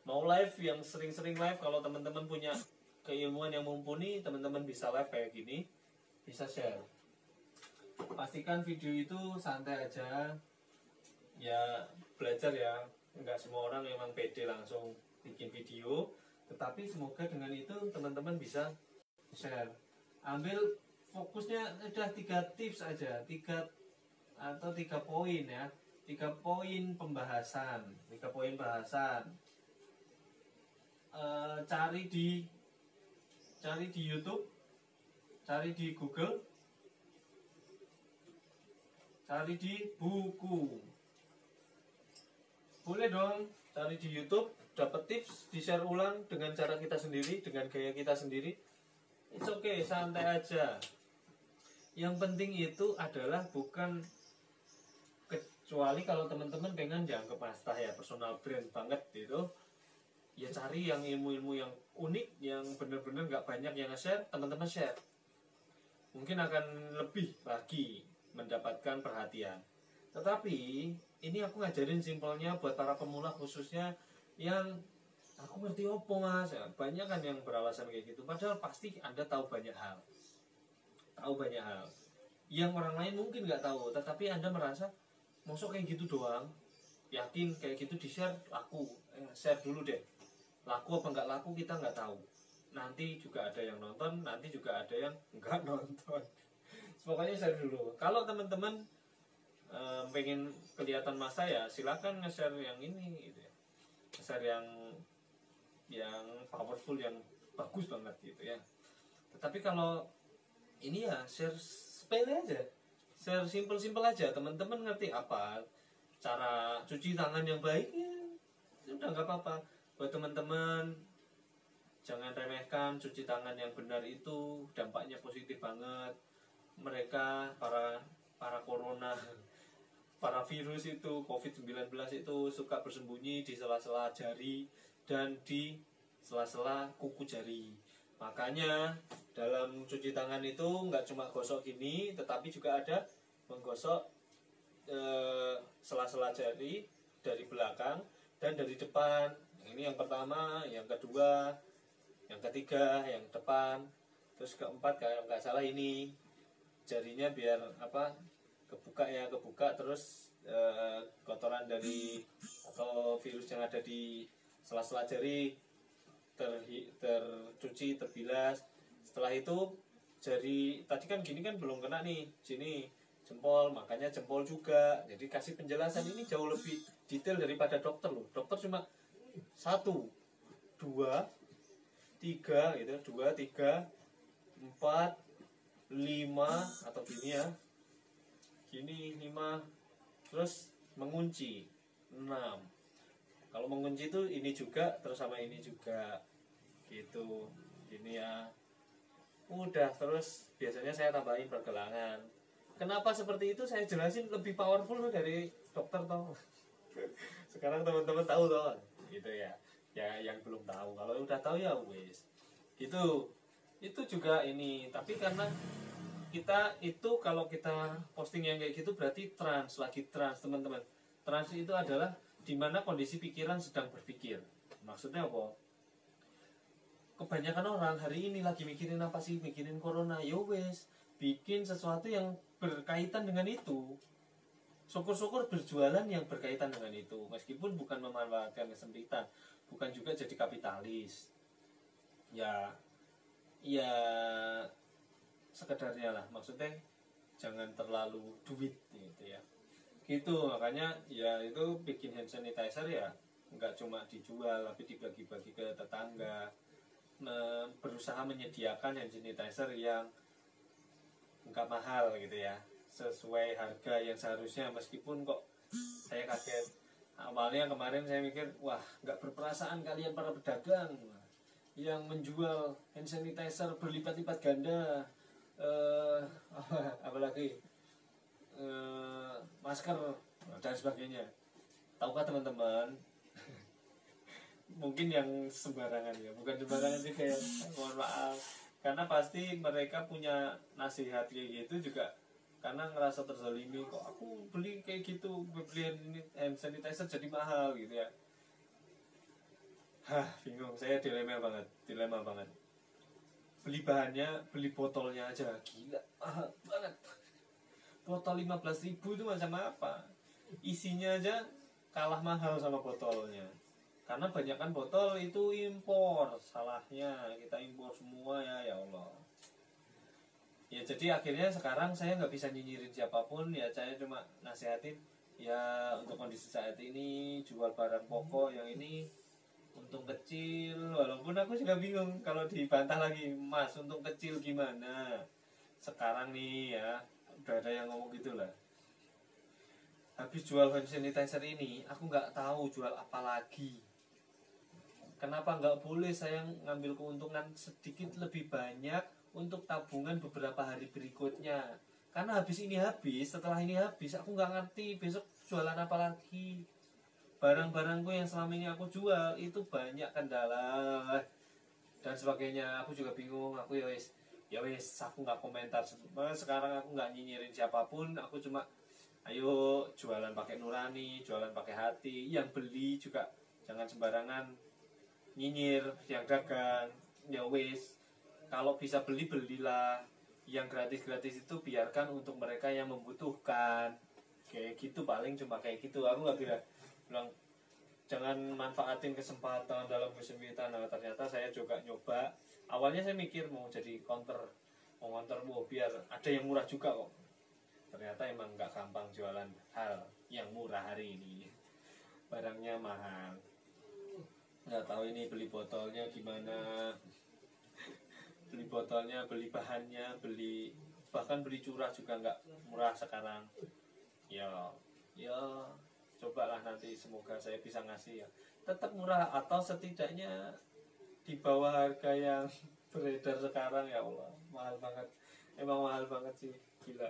Mau live yang sering-sering live, kalau teman-teman punya keilmuan yang mumpuni, teman-teman bisa live kayak gini, bisa share. Pastikan video itu santai aja. Ya, belajar ya. Enggak semua orang memang pede langsung bikin video. Tetapi semoga dengan itu teman-teman bisa share. Ambil fokusnya udah 3 tips aja, 3 poin ya. 3 poin pembahasan, 3 poin bahasan. Cari di YouTube, cari di Google, cari di buku. Boleh dong, cari di YouTube, dapat tips, di-share ulang dengan cara kita sendiri, dengan gaya kita sendiri. It's okay, santai aja. Yang penting itu adalah bukan, kecuali kalau teman-teman pengen dianggap master ya, personal brand banget gitu. Ya cari yang ilmu-ilmu yang unik, yang bener-bener gak banyak yang nge-share, teman-teman share. Mungkin akan lebih lagi mendapatkan perhatian. Tetapi ini aku ngajarin simpelnya buat para pemula khususnya yang aku ngerti opo mas ya, banyak kan yang beralasan kayak gitu, padahal pasti Anda tahu banyak hal yang orang lain mungkin nggak tahu, tetapi Anda merasa mosok kayak gitu doang, yakin kayak gitu di share laku, share dulu deh, laku apa nggak laku kita nggak tahu, nanti juga ada yang nonton, nanti juga ada yang nggak nonton. Pokoknya share dulu. Kalau teman-teman pengen kelihatan masa ya silakan nge-share yang ini gitu ya, share yang powerful, yang bagus banget gitu ya. Tetapi kalau ini ya share sepele aja, share simple aja, teman-teman ngerti apa cara cuci tangan yang baik ya udah nggak apa-apa. Buat teman-teman jangan remehkan, cuci tangan yang benar itu dampaknya positif banget. Mereka para corona, para virus itu, COVID-19 itu suka bersembunyi di sela-sela jari dan di sela-sela kuku jari. Makanya dalam cuci tangan itu nggak cuma gosok gini, tetapi juga ada menggosok sela-sela jari dari belakang dan dari depan. Ini yang pertama, yang kedua, yang ketiga, yang depan, terus keempat kalau nggak salah ini jarinya biar kebuka terus kotoran dari atau virus yang ada di sela-sela jari tercuci, terbilas. Setelah itu jari tadi kan gini kan belum kena nih, sini jempol, makanya jempol juga. Jadi kasih penjelasan ini jauh lebih detail daripada dokter loh. Dokter cuma 1, 2, 3 gitu, 2, 3, 4, 5 atau gini ya, gini 5, terus mengunci 6. Kalau mengunci itu ini juga terus sama ini juga gitu. Ini ya udah, terus biasanya saya tambahin pergelangan. Kenapa seperti itu saya jelasin lebih powerful dari dokter toh. Sekarang teman-teman tahu toh gitu ya. Ya yang belum tahu, kalau udah tahu ya wes itu juga ini. Tapi karena kita itu kalau kita posting yang kayak gitu berarti lagi trans teman-teman. Trans itu adalah dimana kondisi pikiran sedang berpikir. Maksudnya apa? Kebanyakan orang hari ini lagi mikirin apa sih? Mikirin corona. Yo wes, bikin sesuatu yang berkaitan dengan itu. Syukur-syukur berjualan yang berkaitan dengan itu, meskipun bukan memanfaatkan kesempitan, bukan juga jadi kapitalis. Ya sekedarnya lah, maksudnya jangan terlalu duit gitu ya. Gitu makanya ya itu bikin hand sanitizer ya nggak cuma dijual tapi dibagi-bagi ke tetangga. Berusaha menyediakan hand sanitizer yang nggak mahal gitu ya, sesuai harga yang seharusnya. Meskipun kok saya kaget awalnya kemarin, saya mikir wah nggak berperasaan kalian para pedagang yang menjual hand sanitizer berlipat-lipat ganda, apalagi masker dan sebagainya. Tahukah teman-teman? Mungkin yang sembarangan ya, bukan sembarangan sih, kayak mohon maaf, karena pasti mereka punya nasihat kayak gitu juga karena ngerasa terzalimi. Kok aku beli kayak gitu, beli hand sanitizer jadi mahal gitu ya. Bingung, saya dilema banget. Beli bahannya, beli botolnya aja gila mahal banget. Botol 15.000 itu macam apa? Isinya aja kalah mahal sama botolnya. Karena banyak kan botol itu impor, salahnya kita impor semua ya Allah. Ya jadi akhirnya sekarang saya nggak bisa nyinyirin siapapun ya, saya cuma nasihatin ya untuk kondisi saat ini jual barang pokok yang ini untung kecil. Walaupun aku juga bingung kalau dibantah lagi, mas untung kecil gimana sekarang nih ya, udah ada yang ngomong gitu lah. Habis jual hand sanitizer ini aku nggak tahu jual apa lagi. Kenapa nggak boleh saya ngambil keuntungan sedikit lebih banyak untuk tabungan beberapa hari berikutnya? Karena habis ini habis, setelah ini habis aku nggak ngerti besok jualan apa lagi. Barang-barangku yang selama ini aku jual itu banyak kendala dan sebagainya. Aku juga bingung. Aku ya wes aku nggak komentar. Sekarang aku nggak nyinyirin siapapun. Aku cuma ayo jualan pakai nurani, jualan pakai hati. Yang beli juga jangan sembarangan nyinyir yang dagang. Ya wes, kalau bisa belilah. Yang gratis itu biarkan untuk mereka yang membutuhkan. Kayak gitu, paling cuma kayak gitu. Aku nggak bilang jangan manfaatin kesempatan dalam kesempitan. Nah ternyata saya juga nyoba. Awalnya saya mikir mau jadi counter, biar ada yang murah juga kok. Ternyata emang nggak gampang jualan hal yang murah hari ini. Barangnya mahal. Nggak tahu ini beli botolnya gimana, beli botolnya, beli bahannya, bahkan beli curah juga nggak murah sekarang. Ya cobalah nanti, semoga saya bisa ngasih ya tetap murah atau setidaknya di bawah harga yang beredar sekarang. Ya Allah, mahal banget, emang mahal banget sih, gila,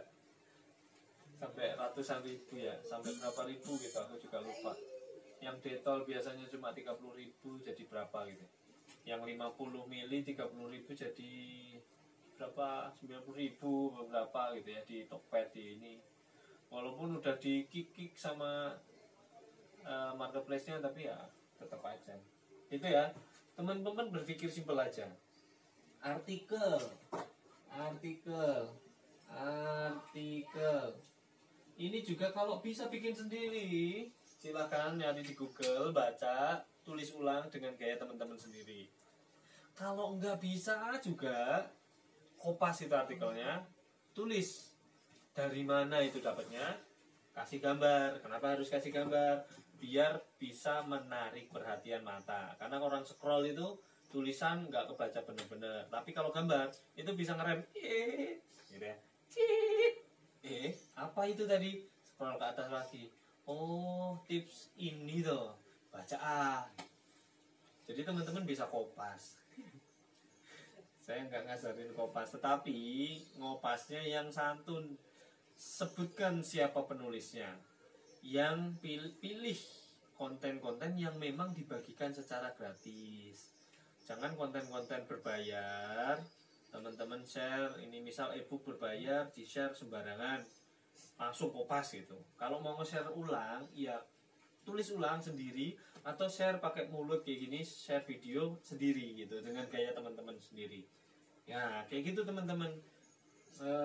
sampai ratusan ribu ya, sampai berapa ribu gitu aku juga lupa. Yang detol biasanya cuma 30.000 jadi berapa gitu, yang 50 mili 30.000 jadi berapa, 90.000 berapa gitu ya di Tokped di ini. Walaupun udah di kick sama marketplace-nya, tapi ya tetap aja itu ya. Teman-teman berpikir simpel aja. Artikel ini juga kalau bisa bikin sendiri silahkan nyari di Google, baca, tulis ulang dengan gaya teman-teman sendiri. Kalau nggak bisa juga kopas itu artikelnya, tulis dari mana itu dapatnya, kasih gambar. Kenapa harus kasih gambar? Biar bisa menarik perhatian mata. Karena orang scroll itu tulisan nggak kebaca bener-bener. Tapi kalau gambar itu bisa ngerem. Gitu ya. Apa itu tadi? scroll ke atas lagi. Oh, tips ini tuh bacaan. Jadi teman-teman bisa kopas. Saya nggak ngajarin kopas, tetapi ngopasnya yang santun. Sebutkan siapa penulisnya. Yang pilih konten-konten yang memang dibagikan secara gratis. Jangan konten-konten berbayar. Teman-teman share, ini misal e-book berbayar, di-share sembarangan. Langsung kopas gitu. Kalau mau nge-share ulang, ya tulis ulang sendiri atau share pakai mulut kayak gini, share video sendiri gitu dengan gaya teman-teman sendiri. Ya, kayak gitu teman-teman.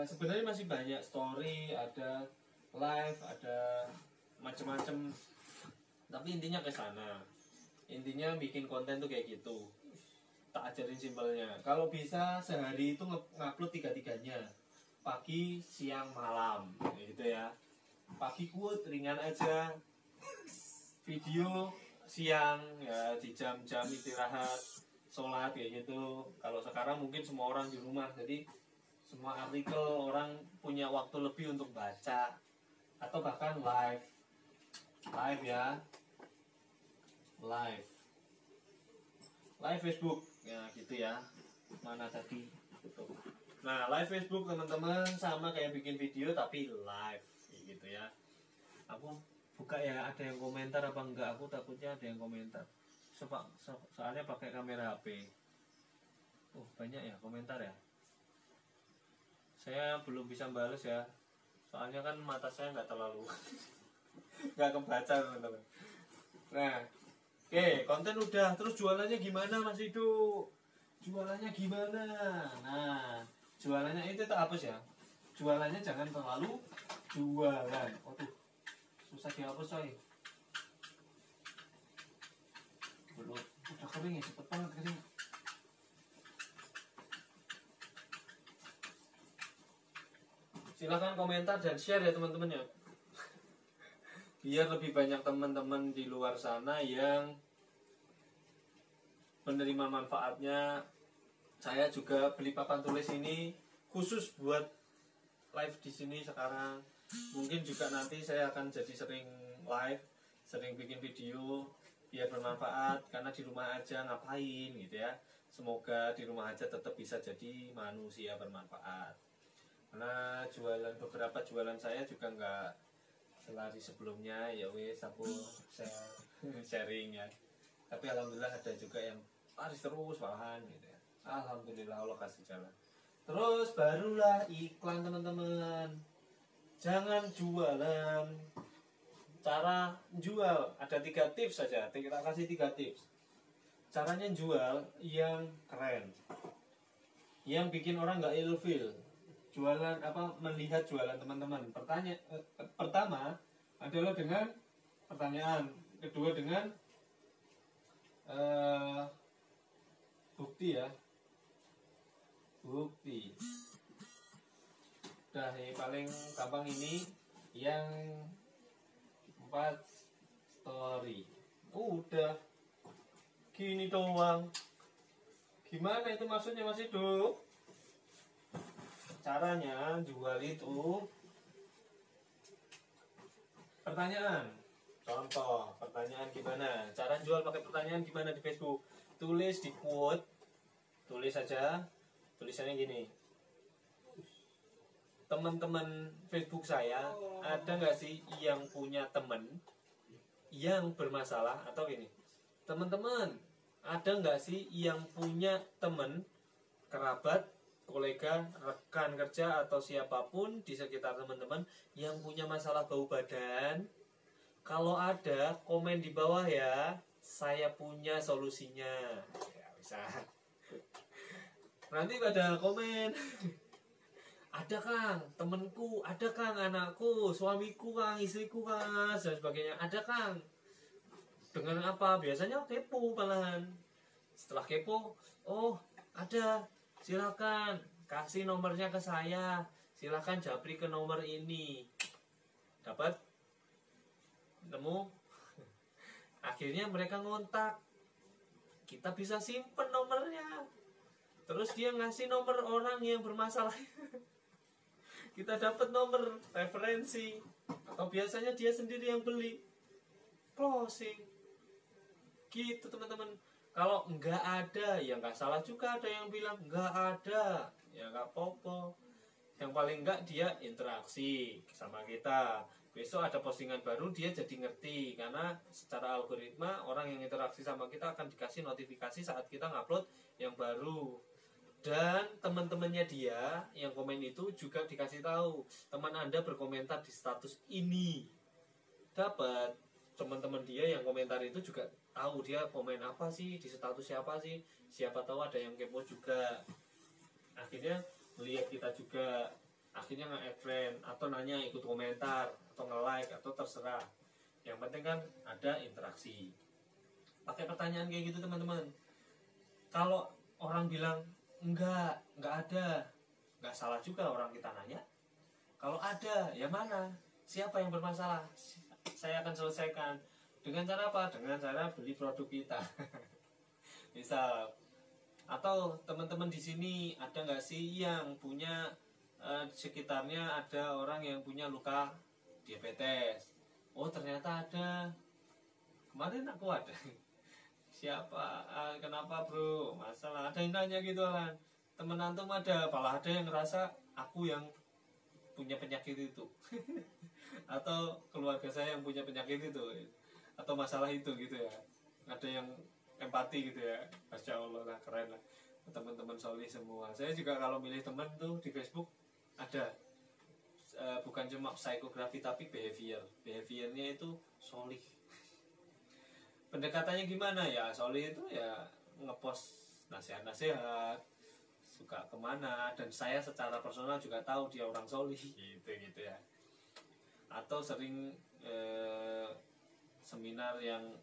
Sebenarnya masih banyak story, ada live, ada macam-macam. Tapi intinya ke sana. Intinya bikin konten tuh kayak gitu. Tak ajarin simpelnya. Kalau bisa sehari itu ngupload tiga-tiganya. Pagi, siang, malam, gitu ya. Pagi quote ringan aja. Video siang ya di jam-jam istirahat, sholat kayak gitu. Kalau sekarang mungkin semua orang di rumah, jadi semua artikel orang punya waktu lebih untuk baca atau bahkan live ya, live Facebook ya gitu ya. Mana tadi gitu. Nah, live Facebook teman-teman sama kayak bikin video tapi live gitu ya. Aku buka ya, ada yang komentar apa enggak, aku takutnya ada yang komentar. Soalnya pakai kamera HP. Banyak ya komentar ya. Saya belum bisa balas ya, soalnya kan mata saya nggak terlalu nggak kebaca teman-teman. Nah, oke, konten udah, terus jualannya gimana Mas Idu? Jualannya gimana? Nah, jualannya itu tak hapus ya. Jualannya jangan terlalu jualan. Waduh, susah dihapus coy. Belum, udah kering ya, cepet banget kering. Silahkan komentar dan share ya teman-teman ya. Biar lebih banyak teman-teman di luar sana yang menerima manfaatnya. Saya juga beli papan tulis ini khusus buat live di sini sekarang. Mungkin juga nanti saya akan jadi sering live, sering bikin video biar bermanfaat, karena di rumah aja ngapain gitu ya. Semoga di rumah aja tetap bisa jadi manusia bermanfaat. Karena beberapa jualan saya juga nggak selari sebelumnya, ya wes aku sharing ya. Tapi alhamdulillah ada juga yang laris terus malahan gitu ya. Alhamdulillah Allah kasih jalan. Terus barulah iklan teman-teman. Jangan jualan. Cara jual ada 3 tips saja. Kita kasih 3 tips. Caranya jual yang keren, yang bikin orang nggak ilfil. Jualan apa, melihat jualan teman-teman. Pertama adalah dengan pertanyaan, kedua dengan bukti ya, bukti. Udah, yang paling gampang ini yang 4 story. Udah gini doang. Gimana itu maksudnya Mas Hidup? Caranya jual itu pertanyaan. Contoh, pertanyaan gimana? Cara jual pakai pertanyaan gimana di Facebook? Tulis di quote, tulis saja, tulisannya gini. Teman-teman Facebook saya, ada nggak sih yang punya teman yang bermasalah? Atau gini, teman-teman, ada nggak sih yang punya teman, kerabat, kolega, rekan kerja atau siapapun di sekitar teman-teman yang punya masalah bau badan? Kalau ada, komen di bawah ya. Saya punya solusinya. Ya, bisa. Nanti pada komen. Ada Kang, temenku, ada Kang, anakku, suamiku Kang, istriku Kang, dan sebagainya. Ada Kang. Dengan apa? Biasanya kepo malahan. Setelah kepo, oh ada. Silakan kasih nomornya ke saya. Silakan japri ke nomor ini. Dapat? Temu? Akhirnya mereka ngontak. Kita bisa simpen nomornya. Terus dia ngasih nomor orang yang bermasalah. kita dapat nomor referensi, atau biasanya dia sendiri yang beli, closing gitu teman-teman. Kalau nggak ada ya nggak salah juga, ada yang bilang nggak ada ya nggak apa-apa, yang paling nggak dia interaksi sama kita. Besok ada postingan baru dia jadi ngerti, karena secara algoritma orang yang interaksi sama kita akan dikasih notifikasi saat kita ngupload yang baru. Dan teman-temannya dia yang komen itu juga dikasih tahu, teman Anda berkomentar di status ini. Dapat teman-teman dia yang komentar itu juga tahu dia komen apa sih di status siapa sih. Siapa tahu ada yang kepo juga. Akhirnya melihat kita juga, akhirnya nge-add friend atau nanya ikut komentar atau nge-like atau terserah. Yang penting kan ada interaksi. Pakai pertanyaan kayak gitu teman-teman. Kalau orang bilang enggak ada, nggak salah juga orang kita nanya. Kalau ada, ya mana? Siapa yang bermasalah? Saya akan selesaikan. Dengan cara apa? Dengan cara beli produk kita. Misal. Atau teman-teman di sini ada nggak sih yang punya di sekitarnya ada orang yang punya luka diabetes? Oh ternyata ada. Kemarin aku ada. Siapa? Kenapa bro? Masalah. Ada yang nanya gitu kan. Temen antum ada, malah ada yang ngerasa aku yang punya penyakit itu. Atau keluarga saya yang punya penyakit itu, atau masalah itu gitu ya. Ada yang empati gitu ya. Masya Allah lah, keren lah. Teman-teman solih semua. Saya juga kalau milih teman tuh di Facebook ada bukan cuma psikografi tapi behaviornya itu solih. Pendekatannya gimana ya? Solih itu ya ngepost nasihat-nasihat, suka kemana, dan saya secara personal juga tahu dia orang solih gitu ya. Atau sering seminar yang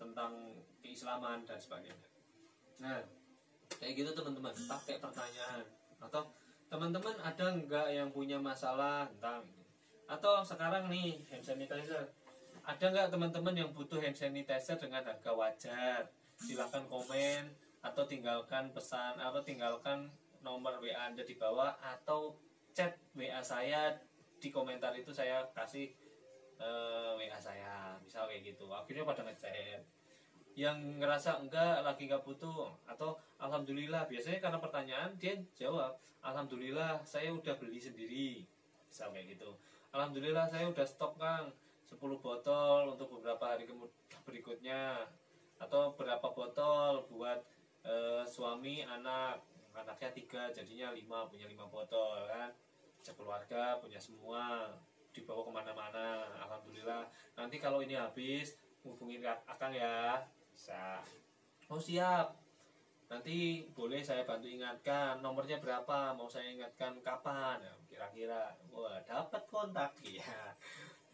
tentang keislaman dan sebagainya. Nah kayak gitu teman-teman, pakai pertanyaan. Atau teman-teman ada nggak yang punya masalah tentang ini? Atau sekarang nih hand sanitizer, ada nggak teman-teman yang butuh hand sanitizer dengan harga wajar? Silahkan komen atau tinggalkan pesan atau tinggalkan nomor WA Anda di bawah, atau chat WA saya di komentar itu, saya kasih WA saya, misal kayak gitu. Akhirnya pada ngechat. Yang ngerasa enggak, lagi nggak butuh, atau alhamdulillah, biasanya karena pertanyaan dia jawab alhamdulillah saya udah beli sendiri, misal kayak gitu. Alhamdulillah saya udah stok Kang 10 botol untuk beberapa hari berikutnya, atau berapa botol buat suami anaknya 3 jadinya 5, punya 5 botol kan, sekeluarga punya semua, dibawa kemana-mana. Alhamdulillah, nanti kalau ini habis hubungin Akang ya. Bisa. Oh siap, nanti boleh saya bantu ingatkan nomornya berapa, mau saya ingatkan kapan ya, kira-kira. Wah dapat kontak ya,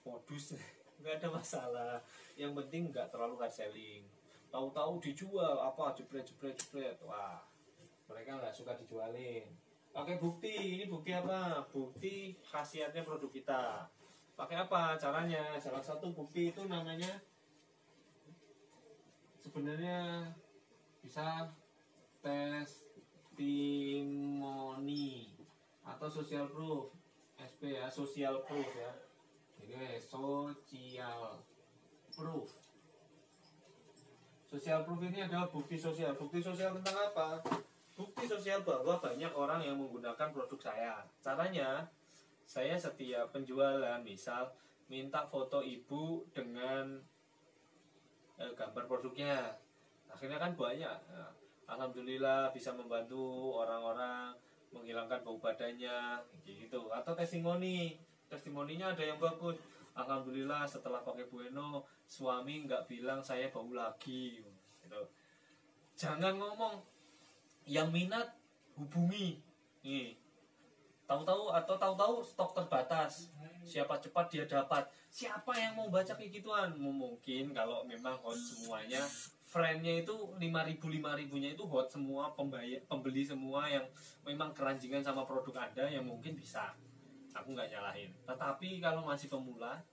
modus. Nggak ada masalah, yang penting nggak terlalu hard selling. Tahu-tahu dijual apa jepret. Wah mereka nggak suka dijualin. Pakai bukti. Ini bukti apa? Bukti khasiatnya produk kita. Pakai apa caranya? Salah satu bukti itu namanya, sebenarnya bisa testimoni atau social proof, SP ya, social proof ya. Ini social proof. Social proof ini adalah bukti sosial. Bukti sosial tentang apa? Bukti sosial bahwa banyak orang yang menggunakan produk saya. Caranya, saya setiap penjualan misal minta foto ibu dengan gambar produknya. Akhirnya kan banyak. Nah, alhamdulillah bisa membantu orang-orang menghilangkan bau badannya gitu. Atau testimoninya ada yang bagus. Alhamdulillah setelah pakai Bueno suami nggak bilang saya bau lagi gitu. Jangan ngomong yang minat hubungi nih, tahu-tahu stok terbatas, siapa cepat dia dapat. Siapa yang mau baca kayak gituan? Mungkin kalau memang hot semuanya, friendnya itu 5.000 itu hot semua, pembeli semua yang memang keranjingan sama produk Anda, yang mungkin bisa, aku nggak nyalahin. Tetapi kalau masih pemula,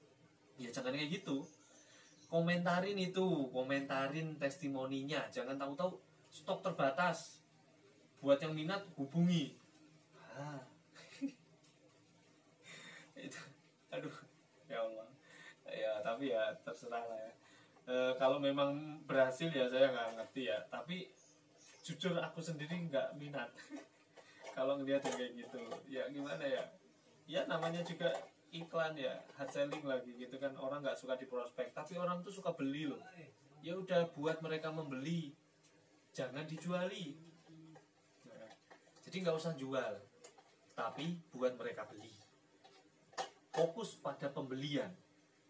ya jangan kayak gitu. Komentarin testimoninya. Jangan tahu-tahu stok terbatas, buat yang minat hubungi. tapi ya terserah lah ya. Kalau memang berhasil ya saya nggak ngerti ya, tapi jujur aku sendiri nggak minat kalau ngeliat yang kayak gitu. Ya gimana ya, ya namanya juga iklan ya, hard selling lagi gitu kan, orang nggak suka di prospek tapi orang tuh suka beli loh. Ya udah, buat mereka membeli, jangan dijuali. Nah, jadi nggak usah jual, tapi buat mereka beli. Fokus pada pembelian,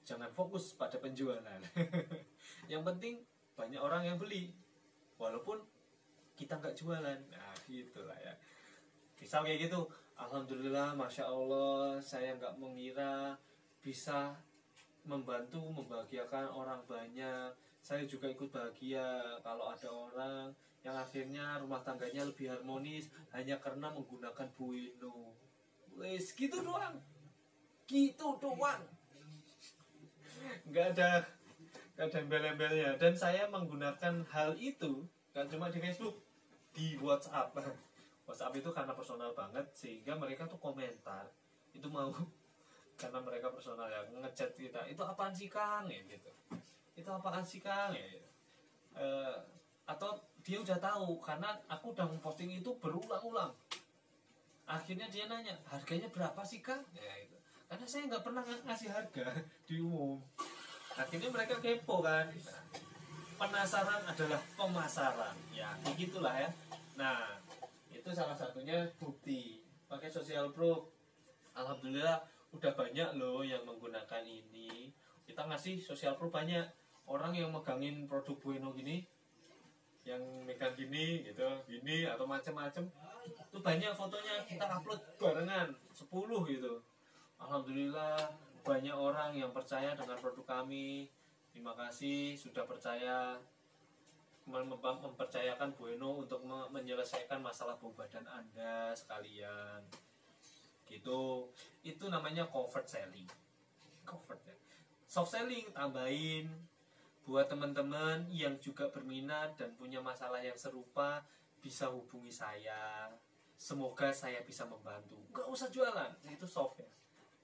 jangan fokus pada penjualan. Yang penting banyak orang yang beli, walaupun kita nggak jualan. Nah gitulah ya. Misal kayak gitu, alhamdulillah, masya Allah, saya nggak mengira bisa membantu membahagiakan orang banyak. Saya juga ikut bahagia kalau ada orang yang akhirnya rumah tangganya lebih harmonis hanya karena menggunakan Bueno. Wes gitu doang, gitu doang, nggak ada embel-embelnya. Dan saya menggunakan hal itu kan cuma di Facebook, di WhatsApp. WhatsApp itu karena personal banget sehingga mereka tuh komentar itu mau karena mereka personal ya, ngechat kita, itu apaan sih Kang ya gitu, itu apaan sih Kang ya gitu. Atau dia udah tahu karena aku udah memposting itu berulang-ulang, akhirnya dia nanya harganya berapa sih Kang ya gitu. Karena saya nggak pernah ngasih harga di umum, akhirnya mereka kepo kan. Nah, penasaran adalah pemasaran ya, begitulah ya. Nah itu salah satunya bukti pakai social proof. Alhamdulillah udah banyak loh yang menggunakan ini. Kita ngasih social proof banyak. Orang yang megangin produk Bueno gini, yang megang gini gitu, gini atau macam-macam, itu banyak fotonya, kita upload barengan 10 gitu. Alhamdulillah banyak orang yang percaya dengan produk kami. Terima kasih sudah percaya, mempercayakan Bueno untuk menyelesaikan masalah bau badan Anda sekalian. Gitu. Itu namanya covert selling. Covert ya. Soft selling tambahin buat teman-teman yang juga berminat dan punya masalah yang serupa, bisa hubungi saya. Semoga saya bisa membantu. Gak usah jualan, itu soft ya.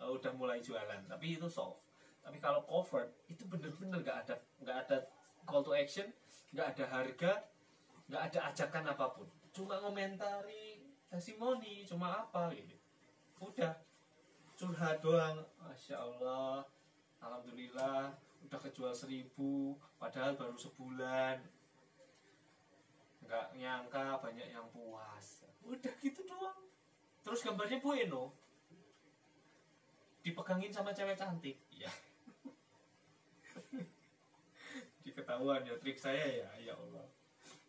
Udah mulai jualan, tapi itu soft. Tapi kalau covert itu bener-bener gak ada call to action, gak ada harga, gak ada ajakan apapun. Cuma ngomentari testimoni, cuma apa gitu. Udah curhat doang. Masya Allah, alhamdulillah udah kejual 1000, padahal baru sebulan. Nggak nyangka banyak yang puas. Udah gitu doang. Terus gambarnya Bueno, dipegangin sama cewek cantik ya. Diketahuan ya trik saya ya, ya Allah.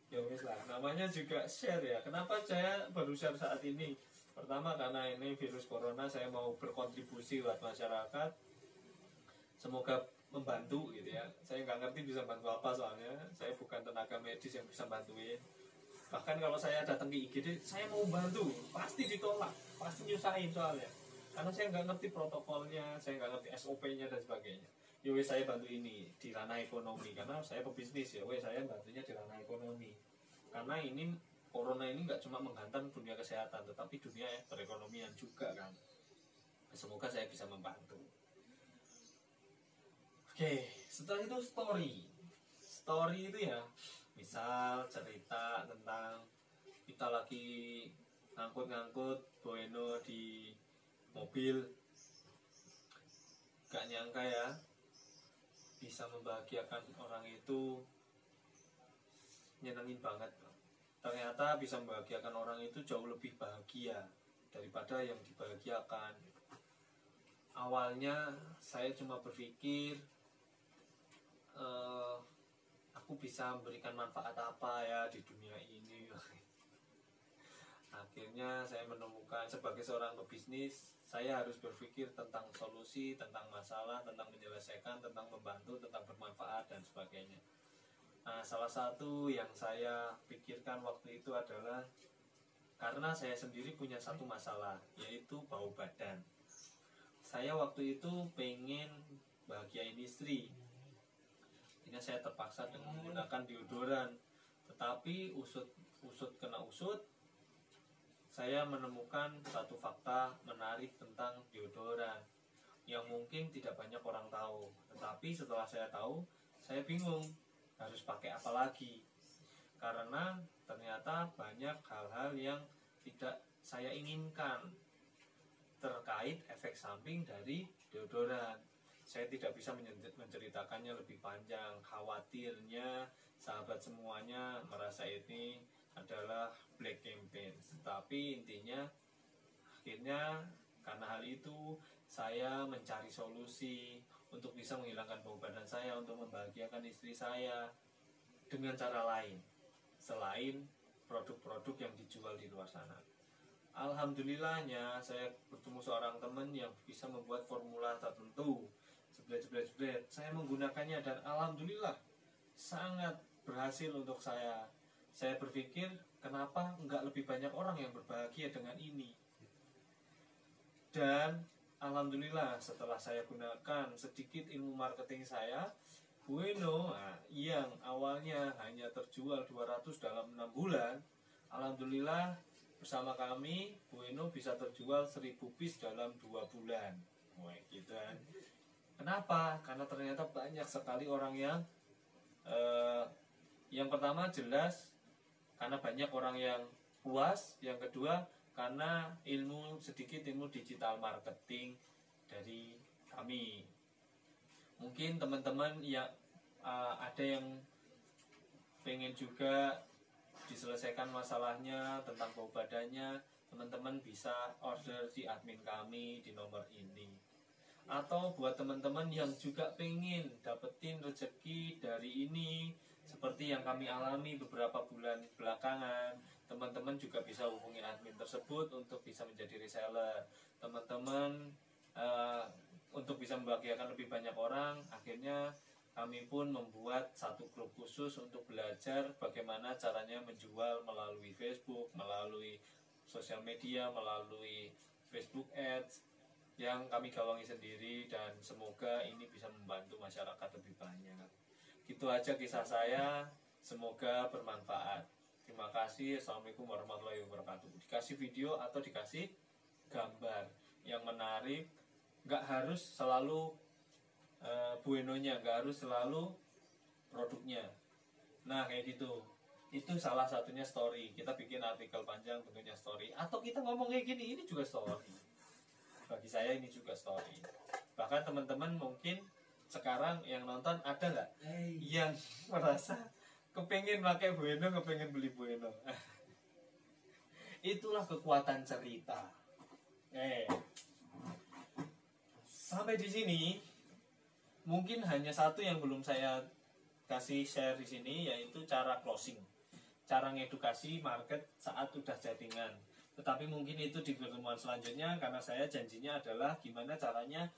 Ya wes lah, namanya juga share ya. Kenapa saya baru share saat ini? Pertama karena ini virus corona, saya mau berkontribusi buat masyarakat. Semoga membantu gitu ya. Saya nggak ngerti bisa bantu apa soalnya. Saya bukan tenaga medis yang bisa bantuin. Bahkan kalau saya datang ke IGD, saya mau bantu, pasti ditolak, pasti nyusahin soalnya. Karena saya nggak ngerti protokolnya, saya nggak ngerti SOP-nya dan sebagainya. Ya wes saya bantu ini di ranah ekonomi karena saya pebisnis ya. Wes saya bantunya di ranah ekonomi. Karena ini corona ini nggak cuma menghantam dunia kesehatan, tetapi dunia perekonomian juga kan. Semoga saya bisa membantu. Oke, setelah itu story. Story itu ya, misal cerita tentang kita lagi ngangkut-ngangkut Bueno di mobil, gak nyangka ya bisa membahagiakan orang itu, nyenengin banget. Ternyata bisa membahagiakan orang itu jauh lebih bahagia daripada yang dibahagiakan. Awalnya saya cuma berpikir aku bisa memberikan manfaat apa ya di dunia ini. Akhirnya saya menemukan sebagai seorang pebisnis, saya harus berpikir tentang solusi, tentang masalah, tentang menyelesaikan, tentang membantu, tentang bermanfaat dan sebagainya. Nah, salah satu yang saya pikirkan waktu itu adalah karena saya sendiri punya satu masalah, yaitu bau badan. Saya waktu itu pengen bahagiain istri. Akhirnya saya terpaksa dengan menggunakan deodoran. Tetapi usut kena usut, saya menemukan satu fakta menarik tentang deodoran. yang mungkin tidak banyak orang tahu. Tetapi setelah saya tahu, saya bingung harus pakai apa lagi. Karena ternyata banyak hal-hal yang tidak saya inginkan terkait efek samping dari deodoran. Saya tidak bisa menceritakannya lebih panjang. Khawatirnya sahabat semuanya merasa ini adalah black campaign. Tapi intinya akhirnya karena hal itu saya mencari solusi untuk bisa menghilangkan bau badan saya, untuk membahagiakan istri saya dengan cara lain selain produk-produk yang dijual di luar sana. Alhamdulillahnya saya bertemu seorang teman yang bisa membuat formula tertentu. Jebret, saya menggunakannya dan alhamdulillah sangat berhasil untuk saya. Saya berpikir kenapa enggak lebih banyak orang yang berbahagia dengan ini. Dan alhamdulillah setelah saya gunakan sedikit ilmu marketing saya, Bueno yang awalnya hanya terjual 200 dalam 6 bulan, alhamdulillah bersama kami Bueno bisa terjual 1000 piece dalam 2 bulan. Wah, gitu kan. Kenapa? Karena ternyata banyak sekali orang yang pertama jelas karena banyak orang yang puas, yang kedua karena sedikit ilmu digital marketing dari kami. Mungkin teman-teman yang ada yang pengen juga diselesaikan masalahnya tentang bau badannya, teman-teman bisa order di admin kami di nomor ini. Atau buat teman-teman yang juga pengen dapetin rezeki dari ini seperti yang kami alami beberapa bulan belakangan, teman-teman juga bisa hubungi admin tersebut untuk bisa menjadi reseller. Teman-teman untuk bisa membahagiakan lebih banyak orang, akhirnya kami pun membuat satu grup khusus untuk belajar bagaimana caranya menjual melalui Facebook, melalui sosial media, melalui Facebook Ads yang kami gawangi sendiri, dan semoga ini bisa membantu masyarakat lebih banyak. Itu aja kisah saya, semoga bermanfaat. Terima kasih. Assalamualaikum warahmatullahi wabarakatuh. Dikasih video atau dikasih gambar yang menarik, nggak harus selalu Bueno-nya, nggak harus selalu produknya. Nah kayak gitu, itu salah satunya story. Kita bikin artikel panjang bentuknya story, atau kita ngomong kayak gini, ini juga story. Bagi saya ini juga story. Bahkan teman-teman mungkin sekarang yang nonton ada nggak yang merasa kepengen pakai Bueno, kepengen beli Bueno. Itulah kekuatan cerita. Sampai di sini mungkin hanya satu yang belum saya kasih share di sini, yaitu cara closing, cara ngedukasi market saat udah chattingan. Tetapi mungkin itu di pertemuan selanjutnya, karena saya janjinya adalah gimana caranya